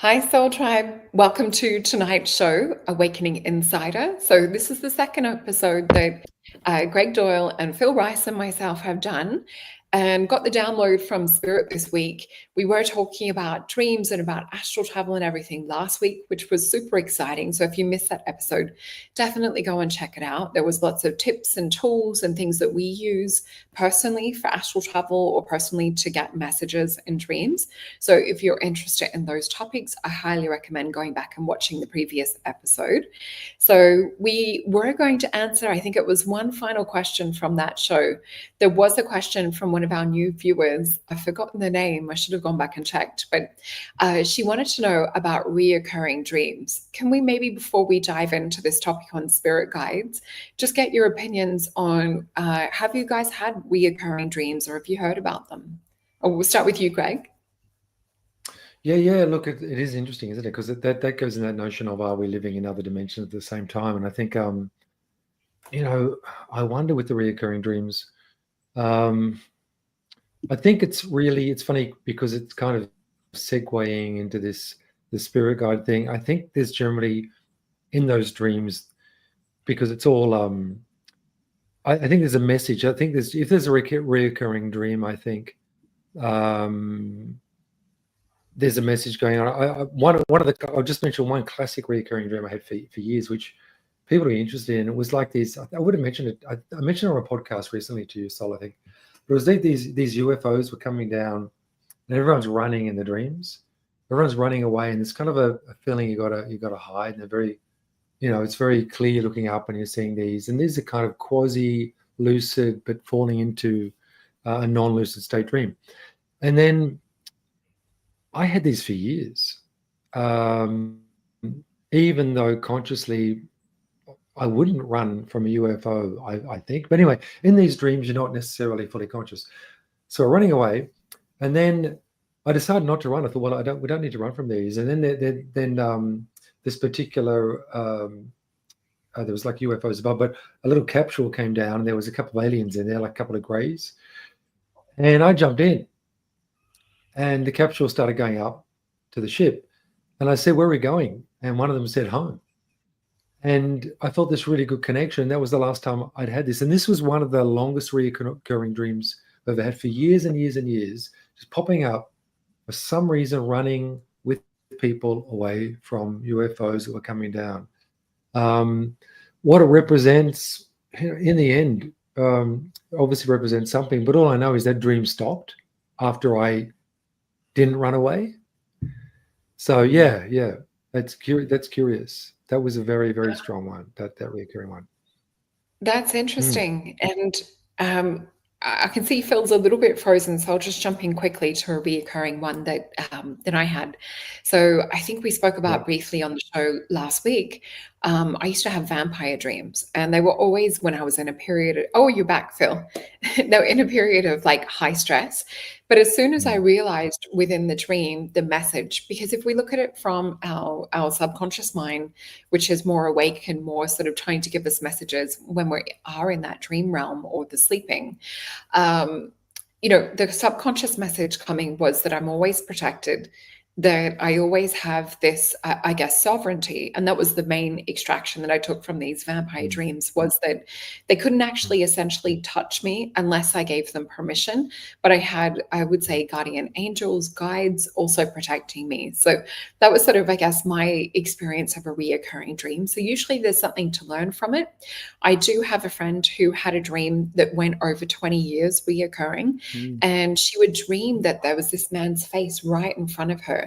Hi, Soul Tribe. Welcome to tonight's show, Awakening Insider. So, this is the second episode that Greg Doyle and Phil Rice and myself have done and got the download from Spirit this week. We were talking about dreams and about astral travel and everything last week, which was super exciting. So, if you missed that episode, definitely go and check it out. There was lots of tips and tools and things that we use personally for astral travel or personally to get messages in dreams. So if you're interested in those topics, I highly recommend going back and watching the previous episode. So we were going to answer, I think it was one final question from that show. There was a question from one of our new viewers. I've forgotten the name. I should have gone back and checked, but she wanted to know about reoccurring dreams. Can we maybe, before we dive into this topic on spirit guides, just get your opinions on, have you guys had reoccurring dreams or have you heard about them? We'll start with you, Greg. Yeah. Look, it is interesting, isn't it? Because that goes in that notion of, are we living in other dimensions at the same time? And I think, I wonder with the reoccurring dreams. I think it's funny because it's kind of segueing into the spirit guide thing. I think there's generally in those dreams, because it's all. I think there's a message. I think if there's a reoccurring dream, I think. There's a message going on. I'll just mention one classic recurring dream I had for years, which people are interested in. It was like these. I would have mentioned it. I mentioned it on a podcast recently to you, Sol, I think. But it was these UFOs were coming down, and everyone's running in the dreams. Everyone's running away, and it's kind of a feeling you gotta hide. And they're very, it's very clear you're looking up and you're seeing these, and these are kind of quasi lucid but falling into a non-lucid state dream, and then. I had these for years, even though consciously I wouldn't run from a UFO, I think. But anyway, in these dreams, you're not necessarily fully conscious. So running away, and then I decided not to run. I thought, well, we don't need to run from these. And then this particular, there was like UFOs above, but a little capsule came down, and there was a couple of aliens in there, like a couple of greys. And I jumped in. And the capsule started going up to the ship. And I said, where are we going? And one of them said, home. And I felt this really good connection. That was the last time I'd had this. And this was one of the longest recurring dreams I've ever had for years and years and years, just popping up for some reason, running with people away from UFOs that were coming down. What it represents, in the end, obviously represents something. But all I know is that dream stopped after I didn't run away. So yeah, that's curious. That was a very, very strong one, that recurring one. That's interesting. And I can see Phil's a little bit frozen, so I'll just jump in quickly to a reoccurring one that I had. So I think we spoke about briefly on the show last week. I used to have vampire dreams, and they were always when I was in a period of, oh, you're back, Phil. They were in a period of like high stress. But as soon as I realized within the dream, the message, because if we look at it from our subconscious mind, which is more awake and more sort of trying to give us messages when we are in that dream realm or the sleeping, the subconscious message coming was that I'm always protected, that I always have this, I guess, sovereignty. And that was the main extraction that I took from these vampire dreams, was that they couldn't actually essentially touch me unless I gave them permission. But I had, I would say, guardian angels, guides also protecting me. So that was sort of, I guess, my experience of a reoccurring dream. So usually there's something to learn from it. I do have a friend who had a dream that went over 20 years reoccurring. And she would dream that there was this man's face right in front of her.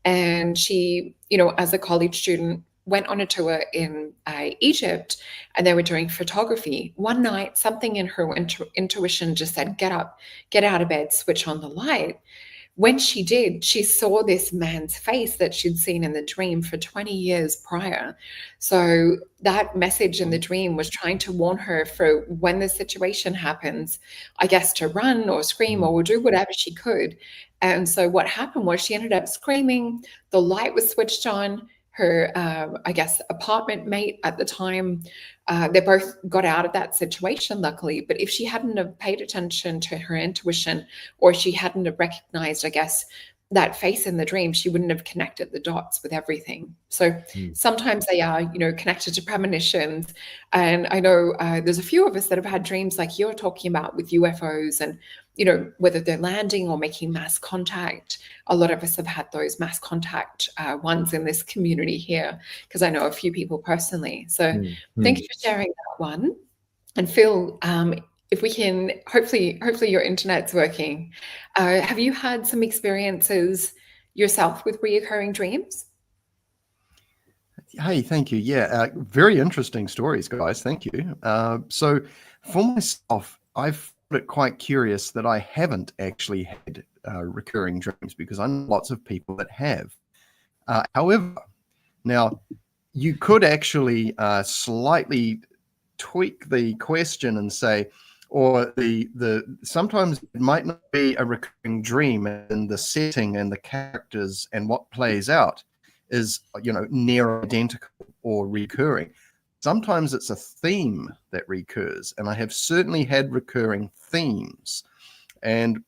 And she, as a college student, went on a tour in Egypt, and they were doing photography. One night, something in her intuition just said, get up, get out of bed, switch on the light. When she did, she saw this man's face that she'd seen in the dream for 20 years prior. So that message in the dream was trying to warn her for when the situation happens, I guess, to run or scream or do whatever she could. And so what happened was she ended up screaming. The light was switched on. Her, I guess, apartment mate at the time, they both got out of that situation, luckily. But if she hadn't have paid attention to her intuition, or she hadn't have recognized, I guess, that face in the dream, she wouldn't have connected the dots with everything. So sometimes they are, connected to premonitions. And I know there's a few of us that have had dreams like you're talking about with UFOs and, whether they're landing or making mass contact. A lot of us have had those mass contact ones in this community here, because I know a few people personally. So thank you for sharing that one. And Phil, if we can, hopefully your internet's working. Have you had some experiences yourself with reoccurring dreams? Hey, thank you. Yeah, very interesting stories, guys. Thank you. So for myself, I've found it quite curious that I haven't actually had recurring dreams, because I know lots of people that have. However, now you could actually slightly tweak the question and say, or the sometimes it might not be a recurring dream, and the setting and the characters and what plays out is near identical or recurring. Sometimes it's a theme that recurs, and I have certainly had recurring themes. And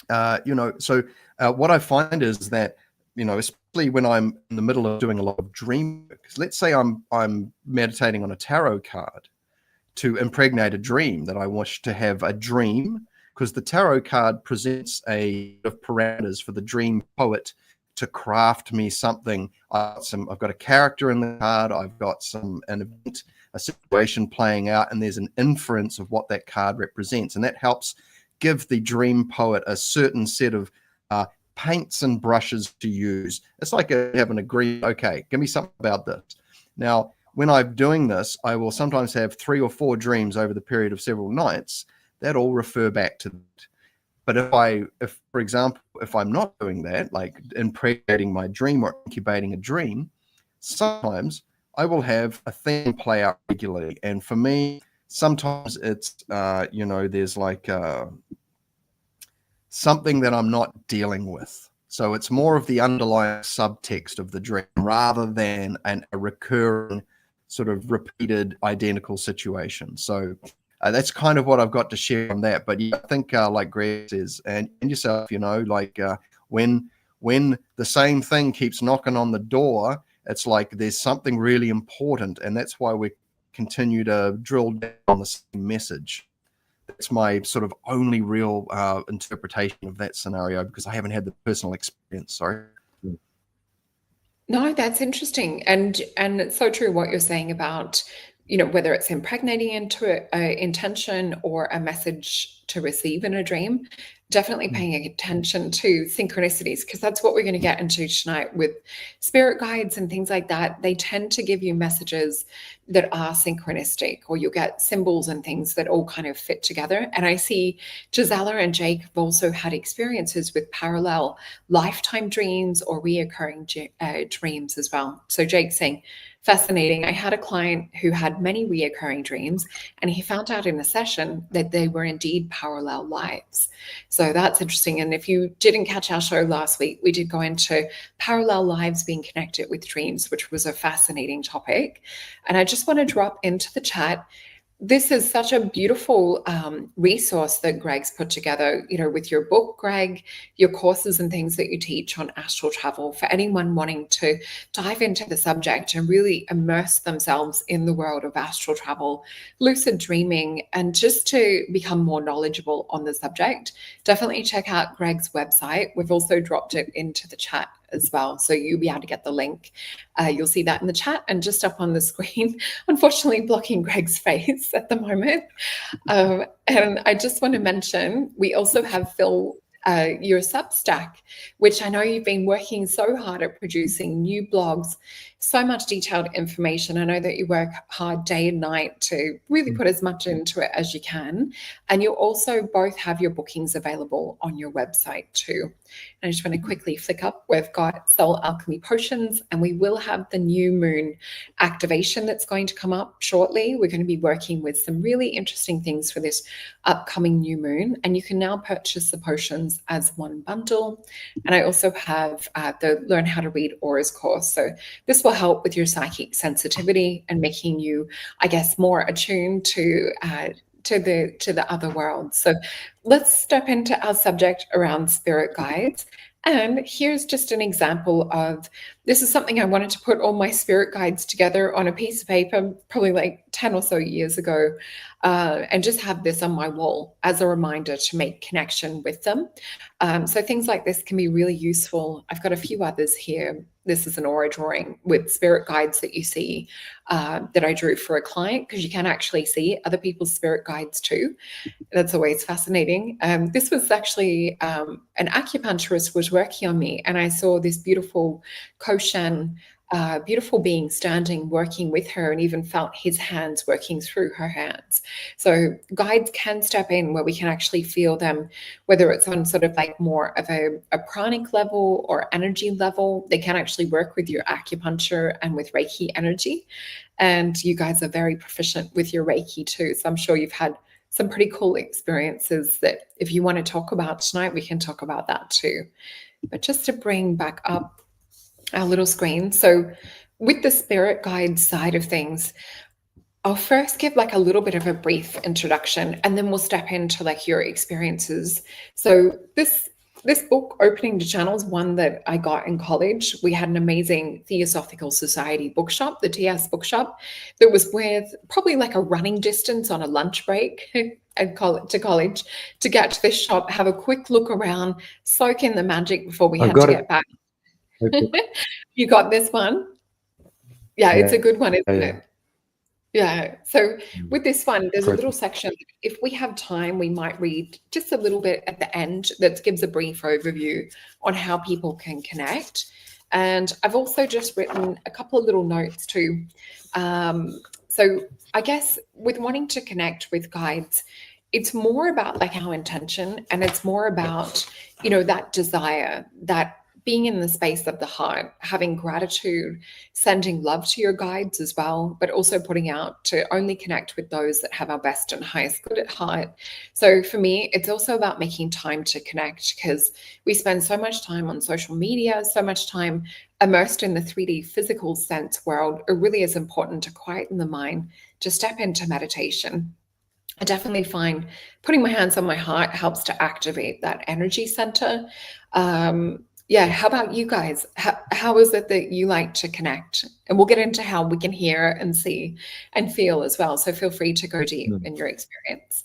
what I find is that especially when I'm in the middle of doing a lot of dream work, let's say I'm meditating on a tarot card to impregnate a dream, that I wish to have a dream, because the tarot card presents a of parameters for the dream poet to craft me something. I've got a character in the card, I've got an event, a situation playing out, and there's an inference of what that card represents, and that helps give the dream poet a certain set of paints and brushes to use. It's like having a agreement. Okay, give me something about this. Now, when I'm doing this, I will sometimes have 3 or 4 dreams over the period of several nights that all refer back to that. But if for example, if I'm not doing that, like impregnating my dream or incubating a dream, sometimes I will have a theme play out regularly. And for me, sometimes it's, there's like something that I'm not dealing with. So it's more of the underlying subtext of the dream rather than a recurring sort of repeated identical situation. So that's kind of what I've got to share on that. But yeah, I think like Greg says, and yourself, when the same thing keeps knocking on the door, it's like there's something really important, and that's why we continue to drill down on the same message. That's my sort of only real interpretation of that scenario, because I haven't had the personal experience. Sorry. No, that's interesting. And it's so true what you're saying about, whether it's impregnating into an intention or a message to receive in a dream, definitely paying attention to synchronicities, because that's what we're going to get into tonight with spirit guides and things like that. They tend to give you messages that are synchronistic, or you'll get symbols and things that all kind of fit together. And I see Gisela and Jake have also had experiences with parallel lifetime dreams or reoccurring dreams as well. So Jake's saying, fascinating. I had a client who had many reoccurring dreams, and he found out in a session that they were indeed parallel lives. So that's interesting. And if you didn't catch our show last week, we did go into parallel lives being connected with dreams, which was a fascinating topic. And I just want to drop into the chat. This is such a beautiful resource that Greg's put together, with your book, Greg, your courses and things that you teach on astral travel, for anyone wanting to dive into the subject and really immerse themselves in the world of astral travel, lucid dreaming, and just to become more knowledgeable on the subject. Definitely check out Greg's website. We've also dropped it into the chat as well, so you'll be able to get the link. You'll see that in the chat and just up on the screen, unfortunately blocking Greg's face at the moment. And I just want to mention, we also have Phil, your Substack, which I know you've been working so hard at producing new blogs, so much detailed information. I know that you work hard day and night to really put as much into it as you can. And you also both have your bookings available on your website too. And I just want to quickly flick up. We've got Soul Alchemy Potions, and we will have the new moon activation that's going to come up shortly. We're going to be working with some really interesting things for this upcoming new moon. And you can now purchase the potions as one bundle. And I also have the Learn How to Read Auras course. So this will help with your psychic sensitivity and making you, I guess, more attuned to the other world. So let's step into our subject around spirit guides. And here's just an example of, this is something I wanted to put all my spirit guides together on a piece of paper, probably like 10 or so years ago, and just have this on my wall as a reminder to make connection with them. So things like this can be really useful. I've got a few others here. This is an aura drawing with spirit guides that you see that I drew for a client, because you can actually see other people's spirit guides too. That's always fascinating. This was actually an acupuncturist was working on me, and I saw this beautiful Koshan, beautiful being standing, working with her, and even felt his hands working through her hands. So guides can step in where we can actually feel them, whether it's on sort of like more of a pranic level or energy level. They can actually work with your acupuncture and with Reiki energy. And you guys are very proficient with your Reiki too. So I'm sure you've had some pretty cool experiences that if you want to talk about tonight, we can talk about that too. But just to bring back up our little screen. So with the spirit guide side of things, I'll first give like a little bit of a brief introduction, and then we'll step into like your experiences. So this book, Opening the Channels, one that I got in college. We had an amazing Theosophical Society bookshop, the TS bookshop, that was with probably like a running distance on a lunch break to college to get to this shop, have a quick look around, soak in the magic before we had to get back. You got this one? Yeah, it's a good one, isn't it? Yeah. So with this one, there's a little section. If we have time, we might read just a little bit at the end that gives a brief overview on how people can connect. And I've also just written a couple of little notes too. So I guess with wanting to connect with guides, it's more about like our intention, and it's more about, you know, that desire, that being in the space of the heart, having gratitude, sending love to your guides as well, but also putting out to only connect with those that have our best and highest good at heart. So for me, it's also about making time to connect, because we spend so much time on social media, so much time immersed in the 3D physical sense world. It really is important to quieten the mind, to step into meditation. I definitely find putting my hands on my heart helps to activate that energy center. Yeah, how about you guys? How is it that you like to connect? And we'll get into how we can hear and see and feel as well. So feel free to go deep in your experience.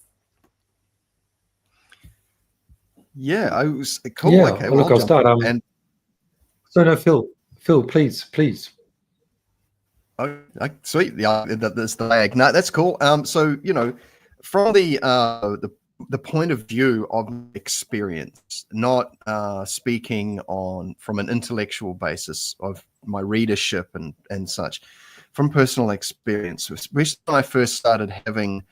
Yeah, I was cool. Yeah, okay, well, look, I'll start. And so no, Phil, please. Oh, sweet. Yeah, that's the lag. No, that's cool. So you know, from the point of view of experience, not speaking on from an intellectual basis of my readership and such, from personal experience, especially when I first started having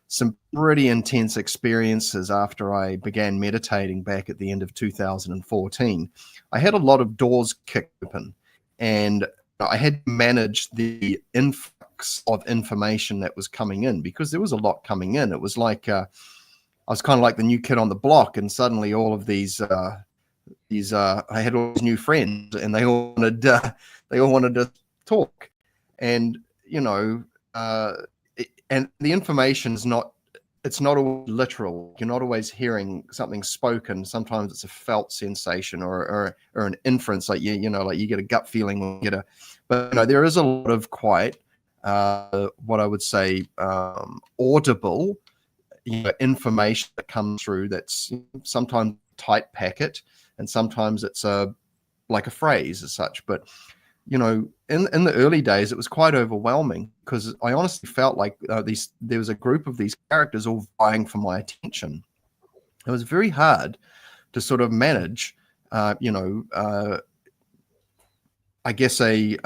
some pretty intense experiences after I began meditating back at the end of 2014, I had a lot of doors kicked open, and I had to manage the influx of information that was coming in, because there was a lot coming in. It was like I was kind of like the new kid on the block, and suddenly all of these I had all these new friends, and they all wanted to talk, and you know, and the information is not. It's not always literal. You're not always hearing something spoken. Sometimes it's a felt sensation or an inference, like you know, like you get a gut feeling when you get a. But you know, there is a lot of quiet, what I would say, audible, you know, information that comes through. That's sometimes tight packet, and sometimes it's like a phrase as such. But you know, in the early days, it was quite overwhelming, because I honestly felt like there was a group of these characters all vying for my attention. It was very hard to sort of manage, you know, I guess it's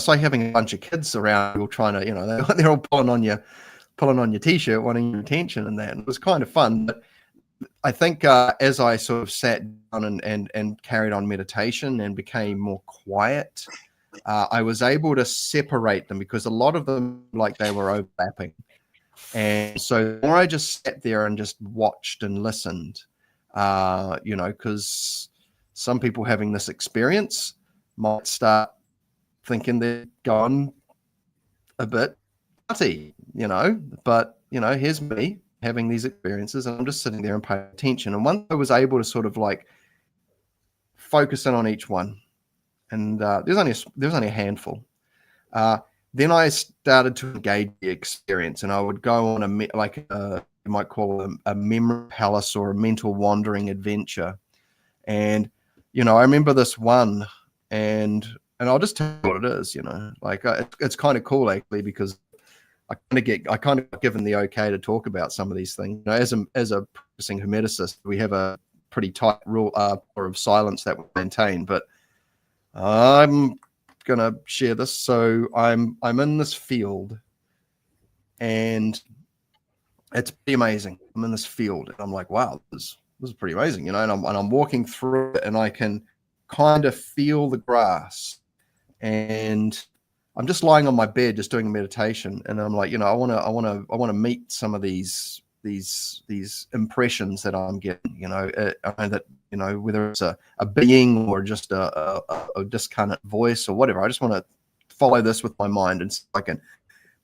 like having a bunch of kids around, all trying to, you know, they're all pulling on your t-shirt, wanting your attention, and that. And it was kind of fun, but I think as I sort of sat down and carried on meditation and became more quiet, I was able to separate them, because a lot of them, like, they were overlapping. And so the more I just sat there and just watched and listened, you know, because some people having this experience might start thinking they're gone a bit nutty, you know, but, you know, here's me having these experiences, and I'm just sitting there and paying attention. And once I was able to sort of like focus in on each one, and there's only a handful. Then I started to engage the experience, and I would go on you might call it a memory palace or a mental wandering adventure. And I remember this one, and I'll just tell you what it is. It's kind of cool actually, because I kind of got given the okay to talk about some of these things. As a practicing hermeticist, we have a pretty tight rule of silence that we maintain. But I'm gonna share this. So I'm in this field, and it's pretty amazing. I'm in this field, and I'm like, wow, this is pretty amazing, and I'm walking through it, and I can kind of feel the grass, and I'm just lying on my bed, just doing a meditation, and I'm like, I want to meet some of these impressions that I'm getting, that whether it's a being or just a discarnate voice or whatever. I just want to follow this with my mind, and so I can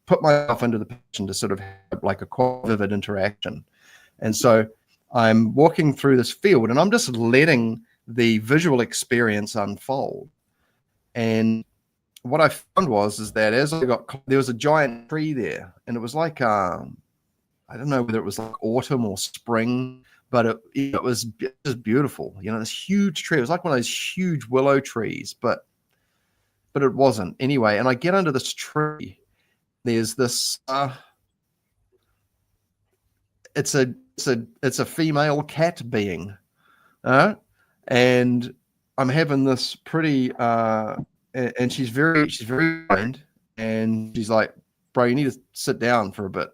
put myself into the position to sort of have like a quite vivid interaction. And so I'm walking through this field, and I'm just letting the visual experience unfold. And what I found was that there was a giant tree there, and it was like I don't know whether it was like autumn or spring, but it was just beautiful. This huge tree. It was like one of those huge willow trees, but it wasn't anyway. And I get under this tree. There's this. It's a female cat being, and I'm having this pretty. And she's very kind, and she's like, bro, you need to sit down for a bit.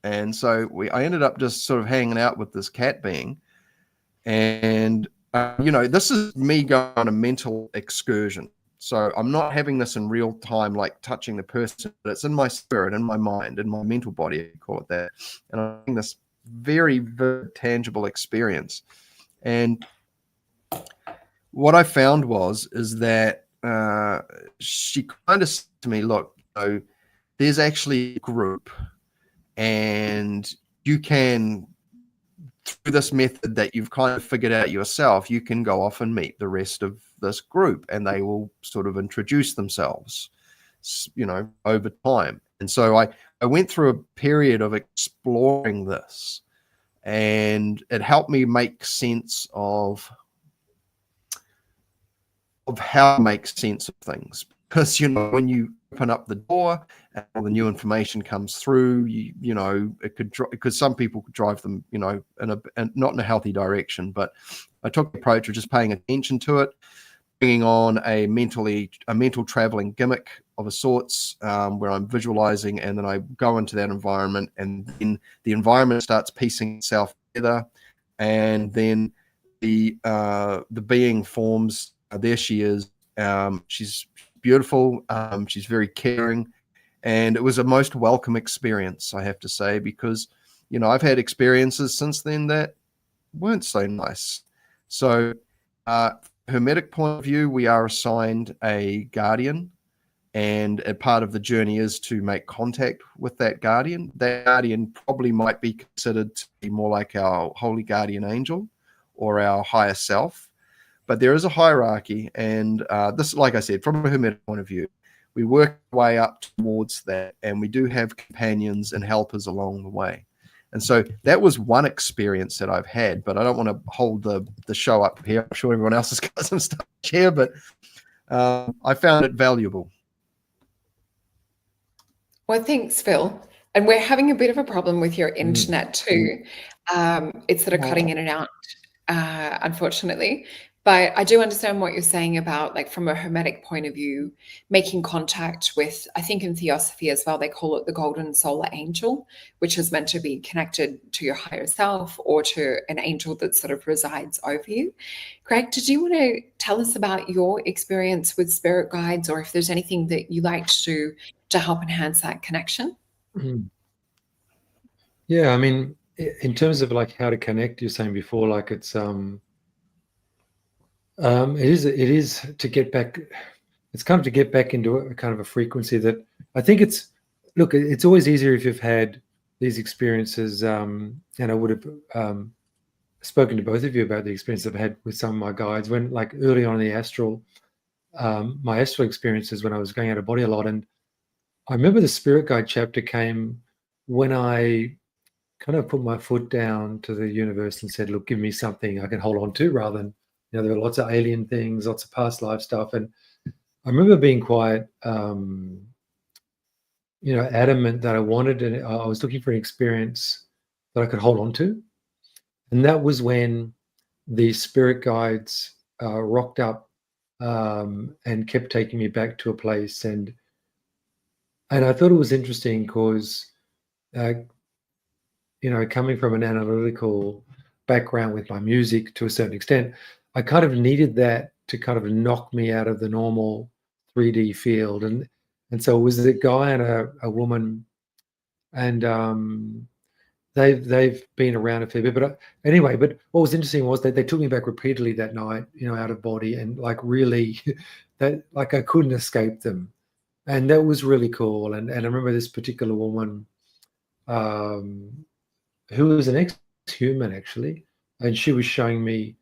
And so I ended up just sort of hanging out with this cat being, and this is me going on a mental excursion. So I'm not having this in real time, like touching the person, but it's in my spirit, in my mind, in my mental body, you call it that. And I'm having this very, very tangible experience. And what I found is that she kind of said to me, look, there's actually a group, and you can, through this method that you've kind of figured out yourself, you can go off and meet the rest of this group, and they will sort of introduce themselves, over time. And so I went through a period of exploring this, and it helped me make sense of how to make sense of things. Because when you open up the door and all the new information comes through, it could, because some people could drive them, not in a healthy direction. But I took the approach of just paying attention to it, bringing on a mental traveling gimmick of a sorts, where I'm visualizing, and then I go into that environment, and then the environment starts piecing itself together, and then the being forms. There she is. She's beautiful. She's very caring, and it was a most welcome experience, I have to say, because I've had experiences since then that weren't so nice. So, hermetic point of view, we are assigned a guardian, and a part of the journey is to make contact with that guardian. That guardian probably might be considered to be more like our holy guardian angel or our higher self. But there is a hierarchy, and this, like I said, from a hermetic point of view, we work our way up towards that, and we do have companions and helpers along the way. And so that was one experience that I've had, but I don't want to hold the show up here. I'm sure everyone else has got some stuff to share, but I found it valuable. Well, thanks, Phil. And we're having a bit of a problem with your internet too. It's sort of cutting in and out, unfortunately. But I do understand what you're saying about, like, from a hermetic point of view, making contact with, I think in Theosophy as well, they call it the golden solar angel, which is meant to be connected to your higher self or to an angel that sort of resides over you. Greg, did you want to tell us about your experience with spirit guides, or if there's anything that you like to do to help enhance that connection? Yeah, I mean, in terms of like how to connect, you're saying before, like it's it is to get back. It's kind of to get back into a kind of a frequency that I think it's always easier if you've had these experiences. And I would have spoken to both of you about the experience I've had with some of my guides when, like, early on in the astral, my astral experiences when I was going out of body a lot. And I remember the spirit guide chapter came when I kind of put my foot down to the universe and said, look, give me something I can hold on to, rather than, there were lots of alien things, lots of past life stuff. And I remember being quite, adamant that I wanted, and I was looking for an experience that I could hold on to. And that was when the spirit guides rocked up and kept taking me back to a place. And I thought it was interesting because, coming from an analytical background with my music to a certain extent, I kind of needed that to kind of knock me out of the normal 3D field. And so it was a guy and a woman, and they've been around a fair bit. But anyway, but what was interesting was that they took me back repeatedly that night, out of body, and like really, that like I couldn't escape them, and that was really cool. And I remember this particular woman, who was an ex-human actually, and she was showing me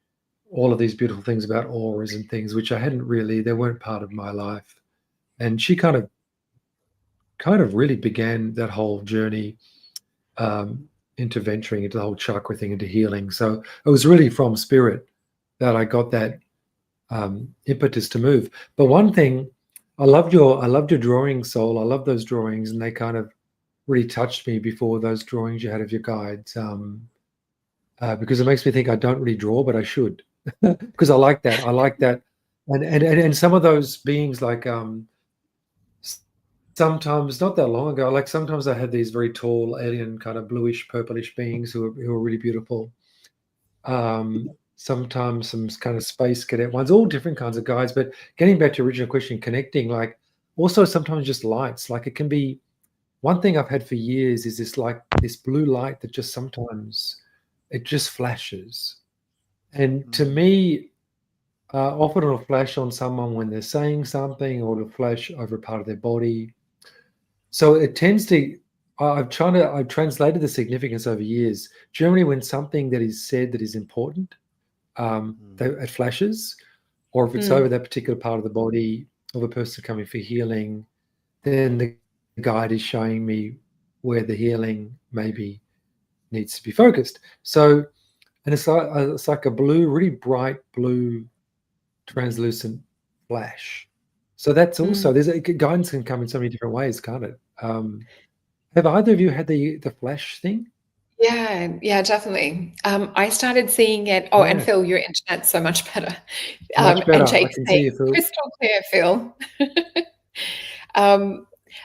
all of these beautiful things about auras and things which I hadn't really, they weren't part of my life. And she kind of really began that whole journey into venturing into the whole chakra thing, into healing. So it was really from spirit that I got that impetus to move. But one thing, I loved your drawing, Sol. I love those drawings, and they kind of really touched me before those drawings you had of your guides, because it makes me think I don't really draw, but I should, because I like that. And some of those beings, like sometimes, not that long ago, like sometimes I had these very tall alien kind of bluish purplish beings who are really beautiful. Sometimes some kind of space cadet ones, all different kinds of guides. But getting back to your original question, connecting, like also sometimes just lights, like it can be, one thing I've had for years is this blue light that just sometimes it just flashes. And to me, often it'll flash on someone when they're saying something, or it'll flash over a part of their body. So it tends to, I've translated the significance over years. Generally, when something that is said that is important, it flashes, or if it's over that particular part of the body of a person coming for healing, then the guide is showing me where the healing maybe needs to be focused. So, and it's like a blue, really bright blue, translucent flash. So that's also, guidance can come in so many different ways, can't it? Have either of you had the flash thing? Yeah, definitely. I started seeing it. Oh, and Phil, your internet's so much better. Much better. And Jake's saying, crystal clear, Phil.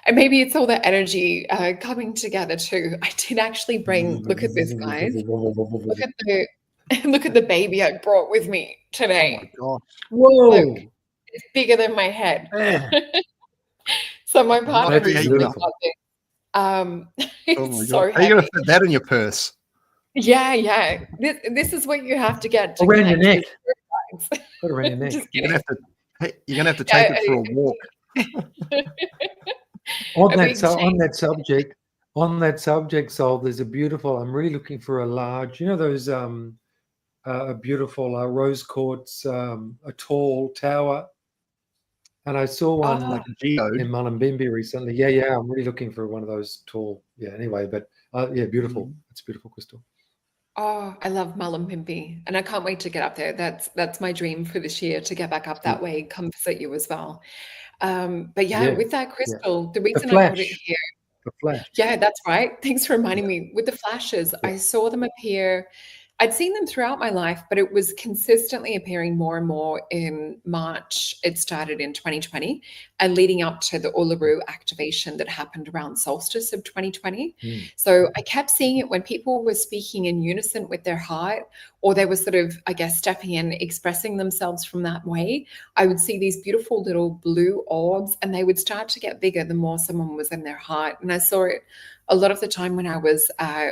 And maybe it's all the energy coming together too. I did actually bring. Look at this, guys. Look at the baby I brought with me today. Oh my gosh! Whoa! Look, it's bigger than my head. So my partner is really got this. It's so heavy. Are you going to put that in your purse? Yeah. This is what you have to get to around your neck. Put it around your neck. You're going to have to take it for a walk. On that subject, Sol, there's a beautiful, I'm really looking for a large, those a beautiful rose quartz, a tall tower. And I saw one like in Mullumbimby recently. Yeah, I'm really looking for one of those tall. Yeah, anyway, but beautiful. It's a beautiful crystal. Oh, I love Mullumbimby, and I can't wait to get up there. That's my dream for this year, to get back up that way, come visit you as well. But with that crystal, the reason I put it here. The flash. Yeah, that's right. Thanks for reminding me. With the flashes, I saw them appear. I'd seen them throughout my life, but it was consistently appearing more and more in March. It started in 2020 and leading up to the Uluru activation that happened around solstice of 2020. So I kept seeing it when people were speaking in unison with their heart, or they were sort of, I guess, stepping in, expressing themselves from that way. I would see these beautiful little blue orbs, and they would start to get bigger the more someone was in their heart. And I saw it a lot of the time when I was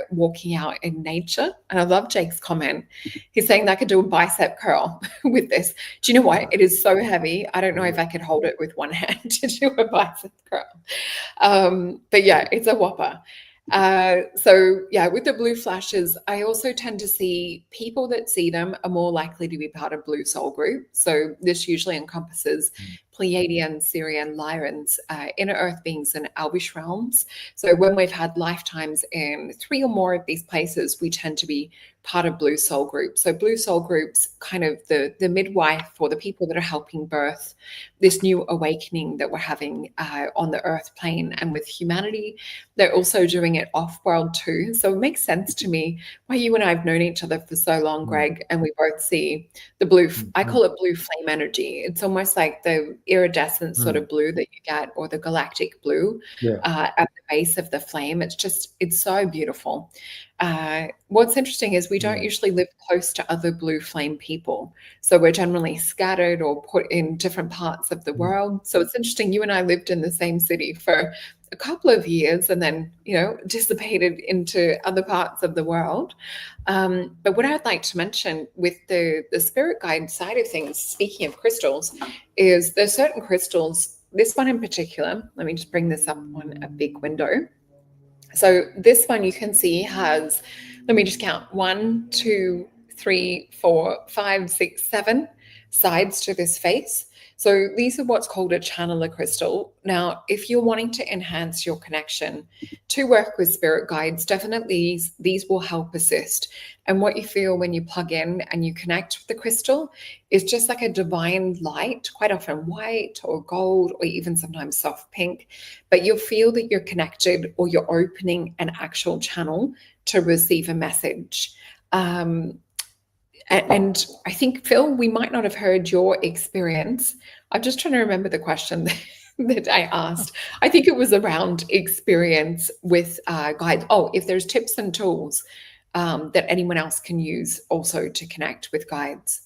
walking out in nature. And I love Jake's comment. He's saying that I could do a bicep curl with this. Do you know what? It is so heavy. I don't know if I could hold it with one hand to do a bicep curl. But yeah, it's a whopper. So yeah, with the blue flashes, I also tend to see people that see them are more likely to be part of blue soul group. So this usually encompasses Pleiadians, Syrian, Lyrans, inner earth beings, and Elvish realms. So when we've had lifetimes in 3 or more of these places, we tend to be part of blue soul group. So blue soul groups, kind of the midwife or the people that are helping birth this new awakening that we're having on the earth plane and with humanity. They're also doing it off world too. So it makes sense to me why you and I have known each other for so long, Greg, and we both see the blue, I call it blue flame energy. It's almost like the iridescent sort of blue that you get, or the galactic blue at the base of the flame. It's so beautiful. What's interesting is we don't usually live close to other blue flame people. So we're generally scattered or put in different parts of the world. So it's interesting, you and I lived in the same city for a couple of years and then, dissipated into other parts of the world. But what I'd like to mention with the spirit guide side of things, speaking of crystals, is there's certain crystals, this one in particular, let me just bring this up on a big window. So this one you can see has, let me just count, 1, 2, 3, 4, 5, 6, 7 sides to this face. So these are what's called a channeler crystal. Now, if you're wanting to enhance your connection to work with spirit guides, definitely these will help assist. And what you feel when you plug in and you connect with the crystal is just like a divine light, quite often white or gold or even sometimes soft pink, but you'll feel that you're connected or you're opening an actual channel to receive a message. And I think, Phil, we might not have heard your experience. I'm just trying to remember the question that I asked. I think it was around experience with guides. Oh, if there's tips and tools that anyone else can use also to connect with guides.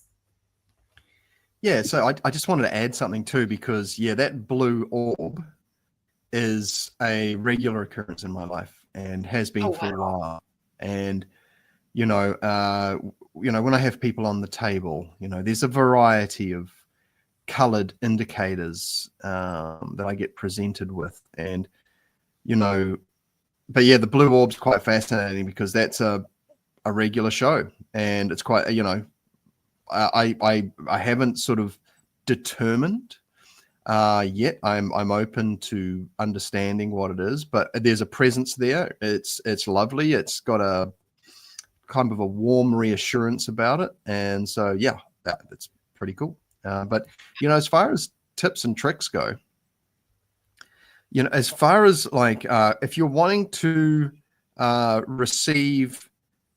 Yeah, so I just wanted to add something too, because that blue orb is a regular occurrence in my life and has been for a while. And when I have people on the table, there's a variety of colored indicators that I get presented with. And, but yeah, the blue orb's quite fascinating because that's a regular show. And it's quite, I haven't sort of determined yet. I'm open to understanding what it is, but there's a presence there. It's lovely. It's got a kind of a warm reassurance about it, and so that's pretty cool. But as far as tips and tricks go, as far as if you're wanting to receive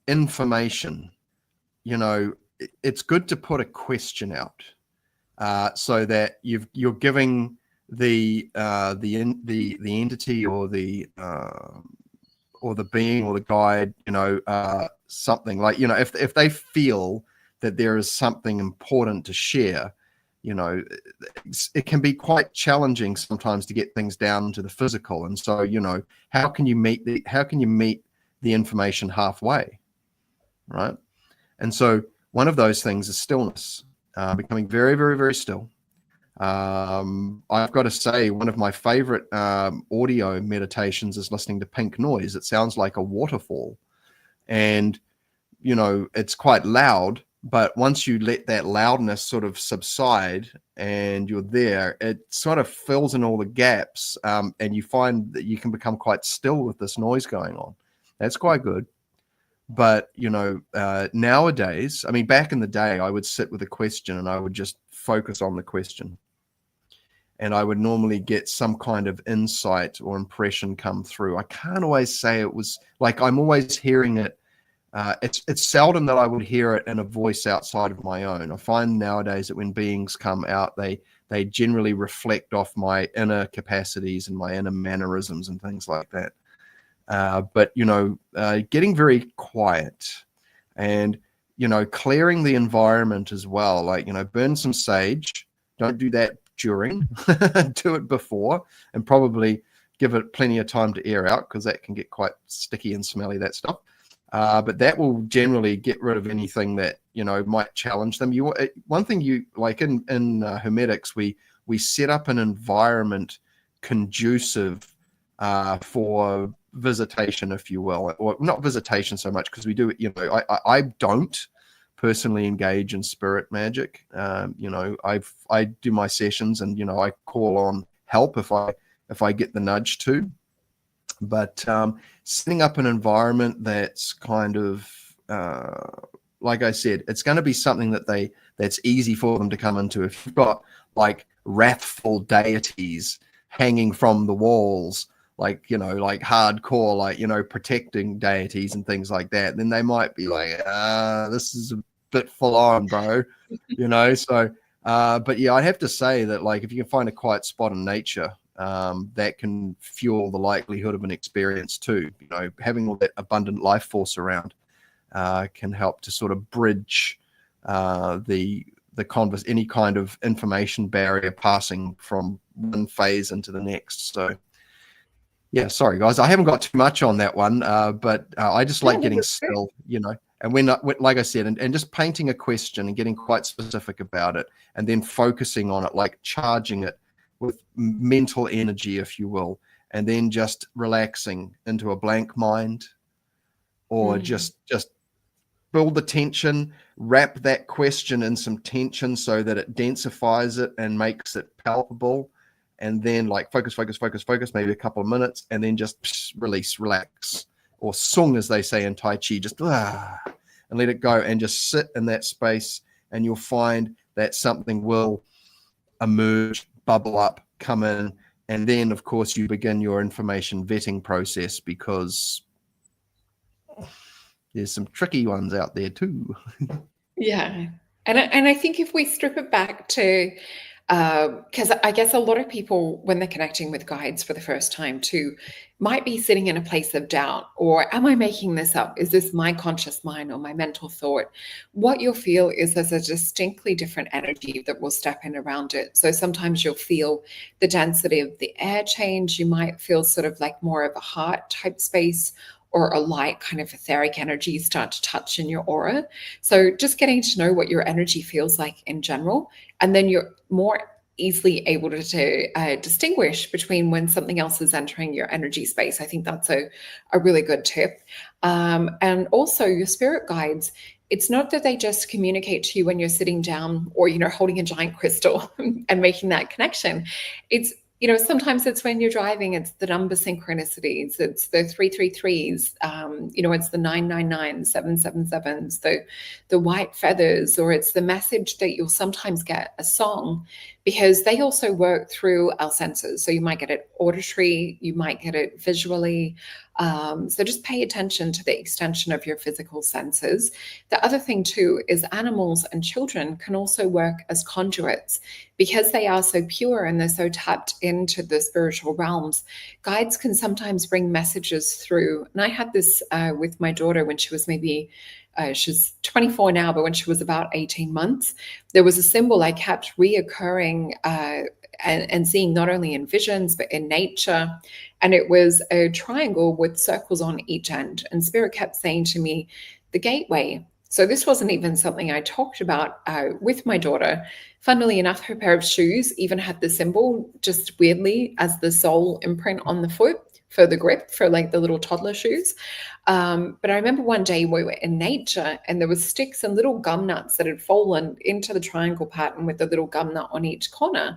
information, it's good to put a question out so that you're giving the entity or the being or the guide, something like, if they feel that there is something important to share, it can be quite challenging sometimes to get things down to the physical. And so, how can you meet the information halfway, right? And so one of those things is stillness, becoming very, very, very still. I've got to say, one of my favorite audio meditations is listening to pink noise. It sounds like a waterfall, and it's quite loud, but once you let that loudness sort of subside and you're there, it sort of fills in all the gaps, and you find that you can become quite still with this noise going on. That's quite good. But nowadays, I mean, back in the day, I would sit with a question and I would just focus on the question, and I would normally get some kind of insight or impression come through. I can't always say it was like I'm always hearing it. It's seldom that I would hear it in a voice outside of my own. I find nowadays that when beings come out, they generally reflect off my inner capacities and my inner mannerisms and things like that. But getting very quiet and clearing the environment as well. Like burn some sage. Don't do that during. Do it before, and probably give it plenty of time to air out, because that can get quite sticky and smelly, that stuff. But that will generally get rid of anything that might challenge them. One thing in Hermetics, we set up an environment conducive for visitation, if you will, or not visitation so much, because we do, you know, I don't personally engage in spirit magic. You know, I do my sessions, and you know, I call on help if I get the nudge to. But setting up an environment that's kind of like I said, it's going to be something that's easy for them to come into. If you've got like wrathful deities hanging from the walls, like, you know, like hardcore, like, you know, protecting deities and things like that, then they might be like, this is a bit full on, bro, you know. So but yeah, I'd have to say that, like, if you can find a quiet spot in nature, that can fuel the likelihood of an experience too. You know, having all that abundant life force around can help to sort of bridge any kind of information barrier passing from one phase into the next. So yeah, sorry guys, I haven't got too much on that one, but I just like getting still, you know, and when like I said, and just painting a question and getting quite specific about it, and then focusing on it, like charging it with mental energy, if you will, and then just relaxing into a blank mind, or just build the tension, wrap that question in some tension so that it densifies it and makes it palpable, and then like focus, maybe a couple of minutes, and then just release, relax, or sung, as they say in Tai Chi, just and let it go, and just sit in that space, and you'll find that something will emerge, bubble up, come in, and then of course you begin your information vetting process, because there's some tricky ones out there too. Yeah. And I think if we strip it back to, because I guess a lot of people, when they're connecting with guides for the first time too, might be sitting in a place of doubt, or am I making this up? Is this my conscious mind or my mental thought? What you'll feel is there's a distinctly different energy that will step in around it. So sometimes you'll feel the density of the air change. You might feel sort of like more of a heart type space, or a light kind of etheric energy start to touch in your aura. So just getting to know what your energy feels like in general, and then you're more easily able to distinguish between when something else is entering your energy space. I think that's a really good tip. And also your spirit guides, it's not that they just communicate to you when you're sitting down or, you know, holding a giant crystal and making that connection. It's, you know, sometimes it's when you're driving, it's the number synchronicities, it's the 333s, you know, it's the 999s, 777s, the white feathers, or it's the message that you'll sometimes get a song, because they also work through our senses. So you might get it auditory, you might get it visually. So just pay attention to the extension of your physical senses. The other thing too is animals and children can also work as conduits, because they are so pure and they're so tapped into the spiritual realms. Guides can sometimes bring messages through. And I had this with my daughter when she was maybe she's 24 now, but when she was about 18 months, there was a symbol I kept reoccurring and seeing not only in visions, but in nature. And it was a triangle with circles on each end. And Spirit kept saying to me, the gateway. So this wasn't even something I talked about with my daughter. Funnily enough, her pair of shoes even had the symbol, just weirdly, as the sole imprint on the foot for the grip, for like the little toddler shoes. But I remember one day we were in nature, and there was sticks and little gum nuts that had fallen into the triangle pattern with the little gum nut on each corner.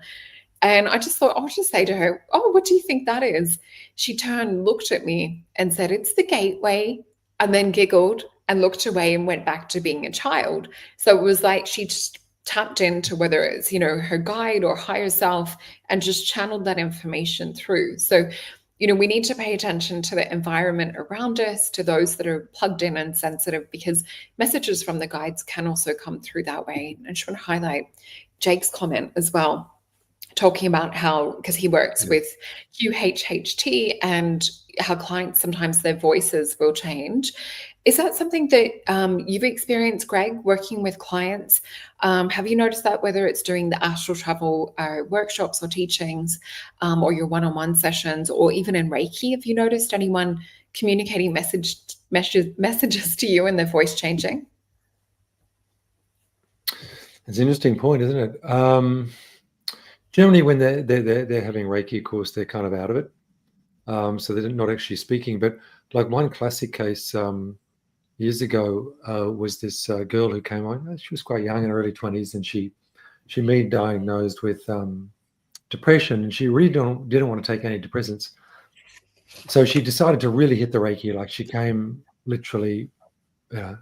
And I just thought, I'll just say to her, oh, what do you think that is? She turned, looked at me and said, it's the gateway, and then giggled and looked away and went back to being a child. So it was like she just tapped into, whether it's, you know, her guide or higher self, and just channeled that information through. So, you know, we need to pay attention to the environment around us, to those that are plugged in and sensitive, because messages from the guides can also come through that way. And I just want to highlight Jake's comment as well, talking about how, because he works with QHHT, and how clients, sometimes their voices will change. Is that something that you've experienced, Greg, working with clients? Have you noticed that, whether it's during the astral travel workshops or teachings, or your one-on-one sessions, or even in Reiki? Have you noticed anyone communicating messages to you and their voice changing? It's an interesting point, isn't it? Generally, when they're having Reiki, of course, they're kind of out of it. so they're not actually speaking. But like one classic case years ago was this girl who came on. She was quite young, in her early 20s, and she been diagnosed with depression, and she really didn't want to take antidepressants. So she decided to really hit the Reiki. Like she came literally, I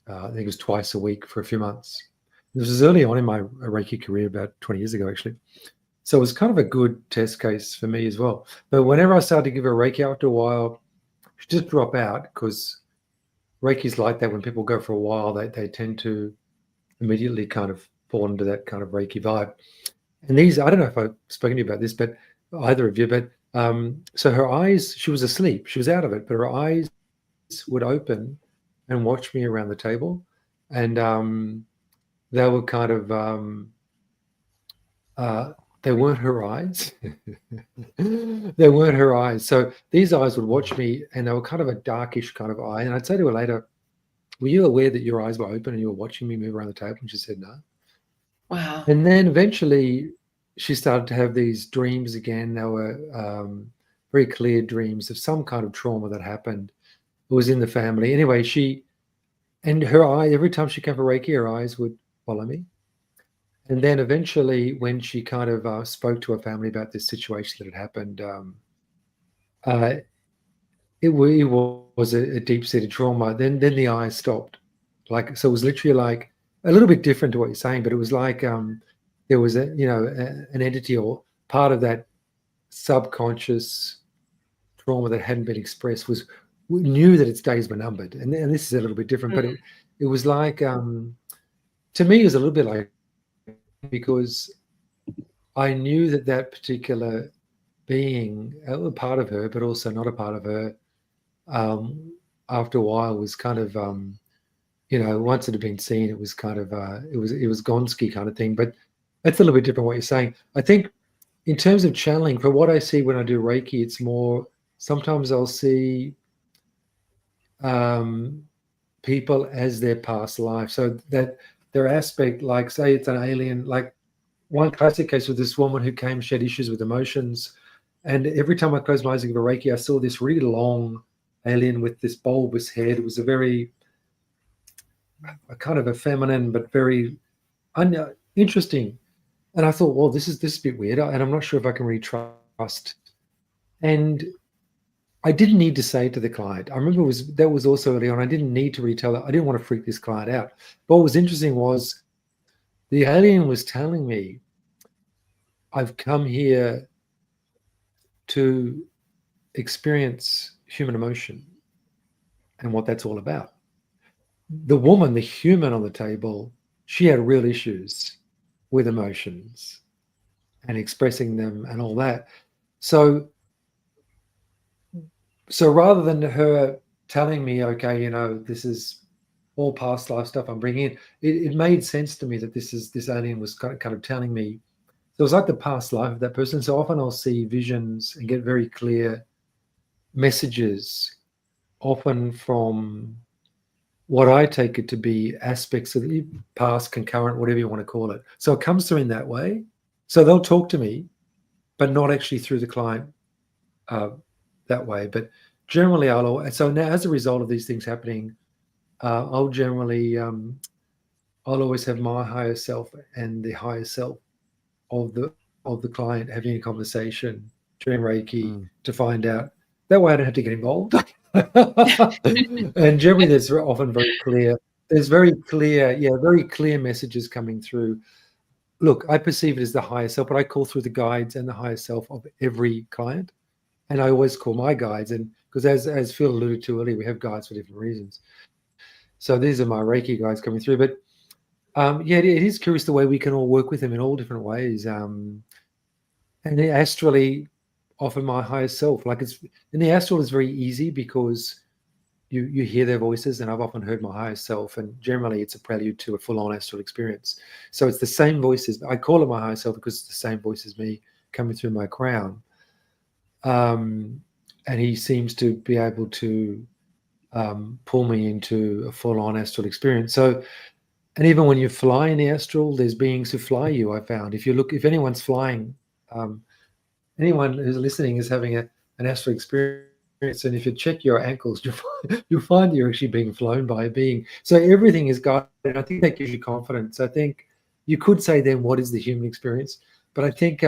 think it was twice a week for a few months. This was early on in my Reiki career, about 20 years ago, actually. So it was kind of a good test case for me as well. But whenever I started to give her Reiki, after a while, she just drop out, because Reiki's like that. When people go for a while, they tend to immediately kind of fall into that kind of Reiki vibe. And these, I don't know if I've spoken to you about this, but either of you, but so her eyes, she was asleep, she was out of it, but her eyes would open and watch me around the table. And they were kind of, they weren't her eyes. They weren't her eyes. So these eyes would watch me, and they were kind of a darkish kind of eye. And I'd say to her later, were you aware that your eyes were open and you were watching me move around the table? And she said, no. Wow. And then eventually she started to have these dreams again. They were very clear dreams of some kind of trauma that happened. It was in the family. Anyway, her eye, every time she came for Reiki, her eyes would follow me. And then eventually, when she kind of spoke to her family about this situation that had happened, it was a deep-seated trauma. Then the eyes stopped. Like, so it was literally like a little bit different to what you're saying, but it was like there was an entity or part of that subconscious trauma that hadn't been expressed knew that its days were numbered. And this is a little bit different, but it was like, to me, it was a little bit like, because I knew that particular being, a part of her, but also not a part of her, after a while was kind of, once it had been seen, it was kind of, it was Gonski kind of thing. But that's a little bit different what you're saying. I think in terms of channeling, for what I see when I do Reiki, it's more, sometimes I'll see people as their past life. So that their aspect, like say it's an alien, like one classic case with this woman who came, she had issues with emotions. And every time I closed my eyes and gave a Reiki, I saw this really long alien with this bulbous head. It was a very, a kind of a feminine, but very interesting. And I thought, well, this is a bit weird, and I'm not sure if I can really trust. And I didn't need to say to the client. I remember that was also early on. I didn't need to retell it. I didn't want to freak this client out. But what was interesting was the alien was telling me, I've come here to experience human emotion and what that's all about. The woman, the human on the table, she had real issues with emotions and expressing them and all that. So rather than her telling me, okay, this is all past life stuff I'm bringing in, it made sense to me that this alien was kind of telling me. So it was like the past life of that person. So often I'll see visions and get very clear messages, often from what I take it to be aspects of the past, concurrent, whatever you want to call it. So it comes through in that way. So they'll talk to me, but not actually through the client that way. But generally, so now as a result of these things happening, I'll generally, I'll always have my higher self and the higher self of the client having a conversation during Reiki to find out. That way I don't have to get involved. And generally there's often very clear messages coming through. Look, I perceive it as the higher self, but I call through the guides and the higher self of every client. And I always call my guides, and because as Phil alluded to earlier, we have guides for different reasons. So these are my Reiki guides coming through. But it is curious the way we can all work with them in all different ways. And astrally, often my higher self, like in the astral is very easy because you hear their voices, and I've often heard my higher self, and generally it's a prelude to a full-on astral experience. So it's the same voices. I call it my higher self because it's the same voice as me coming through my crown. And he seems to be able to pull me into a full-on astral experience. So, and even when you fly in the astral, there's beings who fly you, I found. If anyone's flying, anyone who's listening is having an an astral experience. And if you check your ankles, you'll find you're actually being flown by a being. So everything is guided. I think that gives you confidence. I think you could say then, what is the human experience? But I think,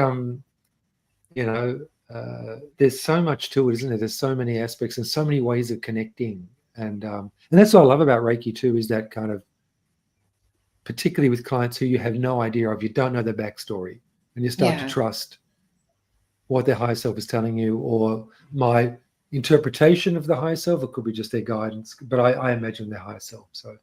there's so much to it, isn't there? There's so many aspects and so many ways of connecting. And that's what I love about Reiki too, is that kind of, particularly with clients who you have no idea of, you don't know their backstory, and you start to trust what their higher self is telling you, or my interpretation of the higher self. It could be just their guidance, but I imagine their higher self. So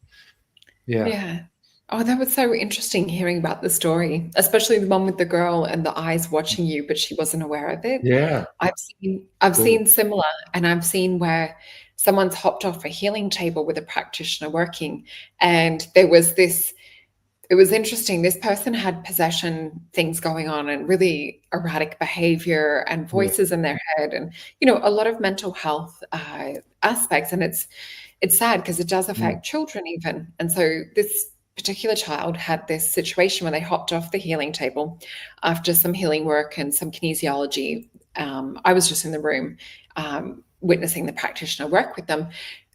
yeah. Oh, that was so interesting hearing about the story, especially the one with the girl and the eyes watching you, but she wasn't aware of it. Yeah. I've seen similar, and I've seen where someone's hopped off a healing table with a practitioner working, and there was this. It was interesting. This person had possession things going on and really erratic behavior and voices in their head, and a lot of mental health aspects. And it's sad because it does affect children even. And so this particular child had this situation where they hopped off the healing table after some healing work and some kinesiology. I was just in the room witnessing the practitioner work with them.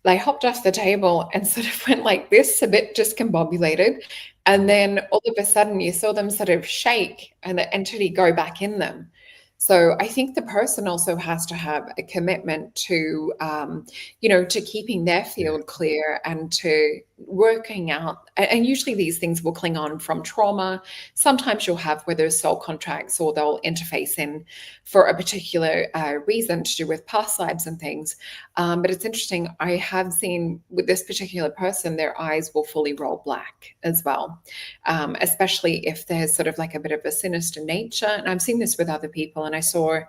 They hopped off the table and sort of went like this, a bit discombobulated. And then all of a sudden you saw them sort of shake and the entity go back in them. So I think the person also has to have a commitment to, to keeping their field clear and to working out. And usually these things will cling on from trauma. Sometimes you'll have where there's soul contracts, or they'll interface in for a particular reason to do with past lives and things. But it's interesting. I have seen with this particular person, their eyes will fully roll black as well, especially if there's sort of like a bit of a sinister nature. And I've seen this with other people. And I saw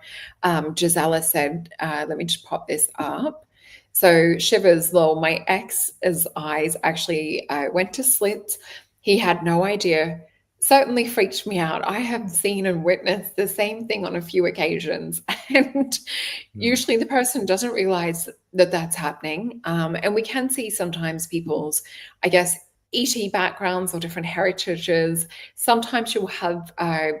Gisela said, let me just pop this up. So Shivers, lol, my ex's eyes actually went to slits. He had no idea. Certainly freaked me out. I have seen and witnessed the same thing on a few occasions. And usually the person doesn't realize that that's happening. And we can see sometimes people's, I guess, ET backgrounds or different heritages. Sometimes you'll have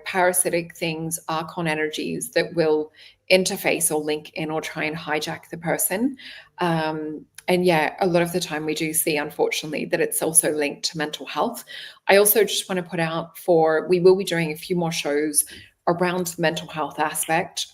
parasitic things, archon energies that will interface or link in or try and hijack the person. And yeah, a lot of the time we do see, unfortunately, that it's also linked to mental health. I also just want to put out we will be doing a few more shows around the mental health aspect.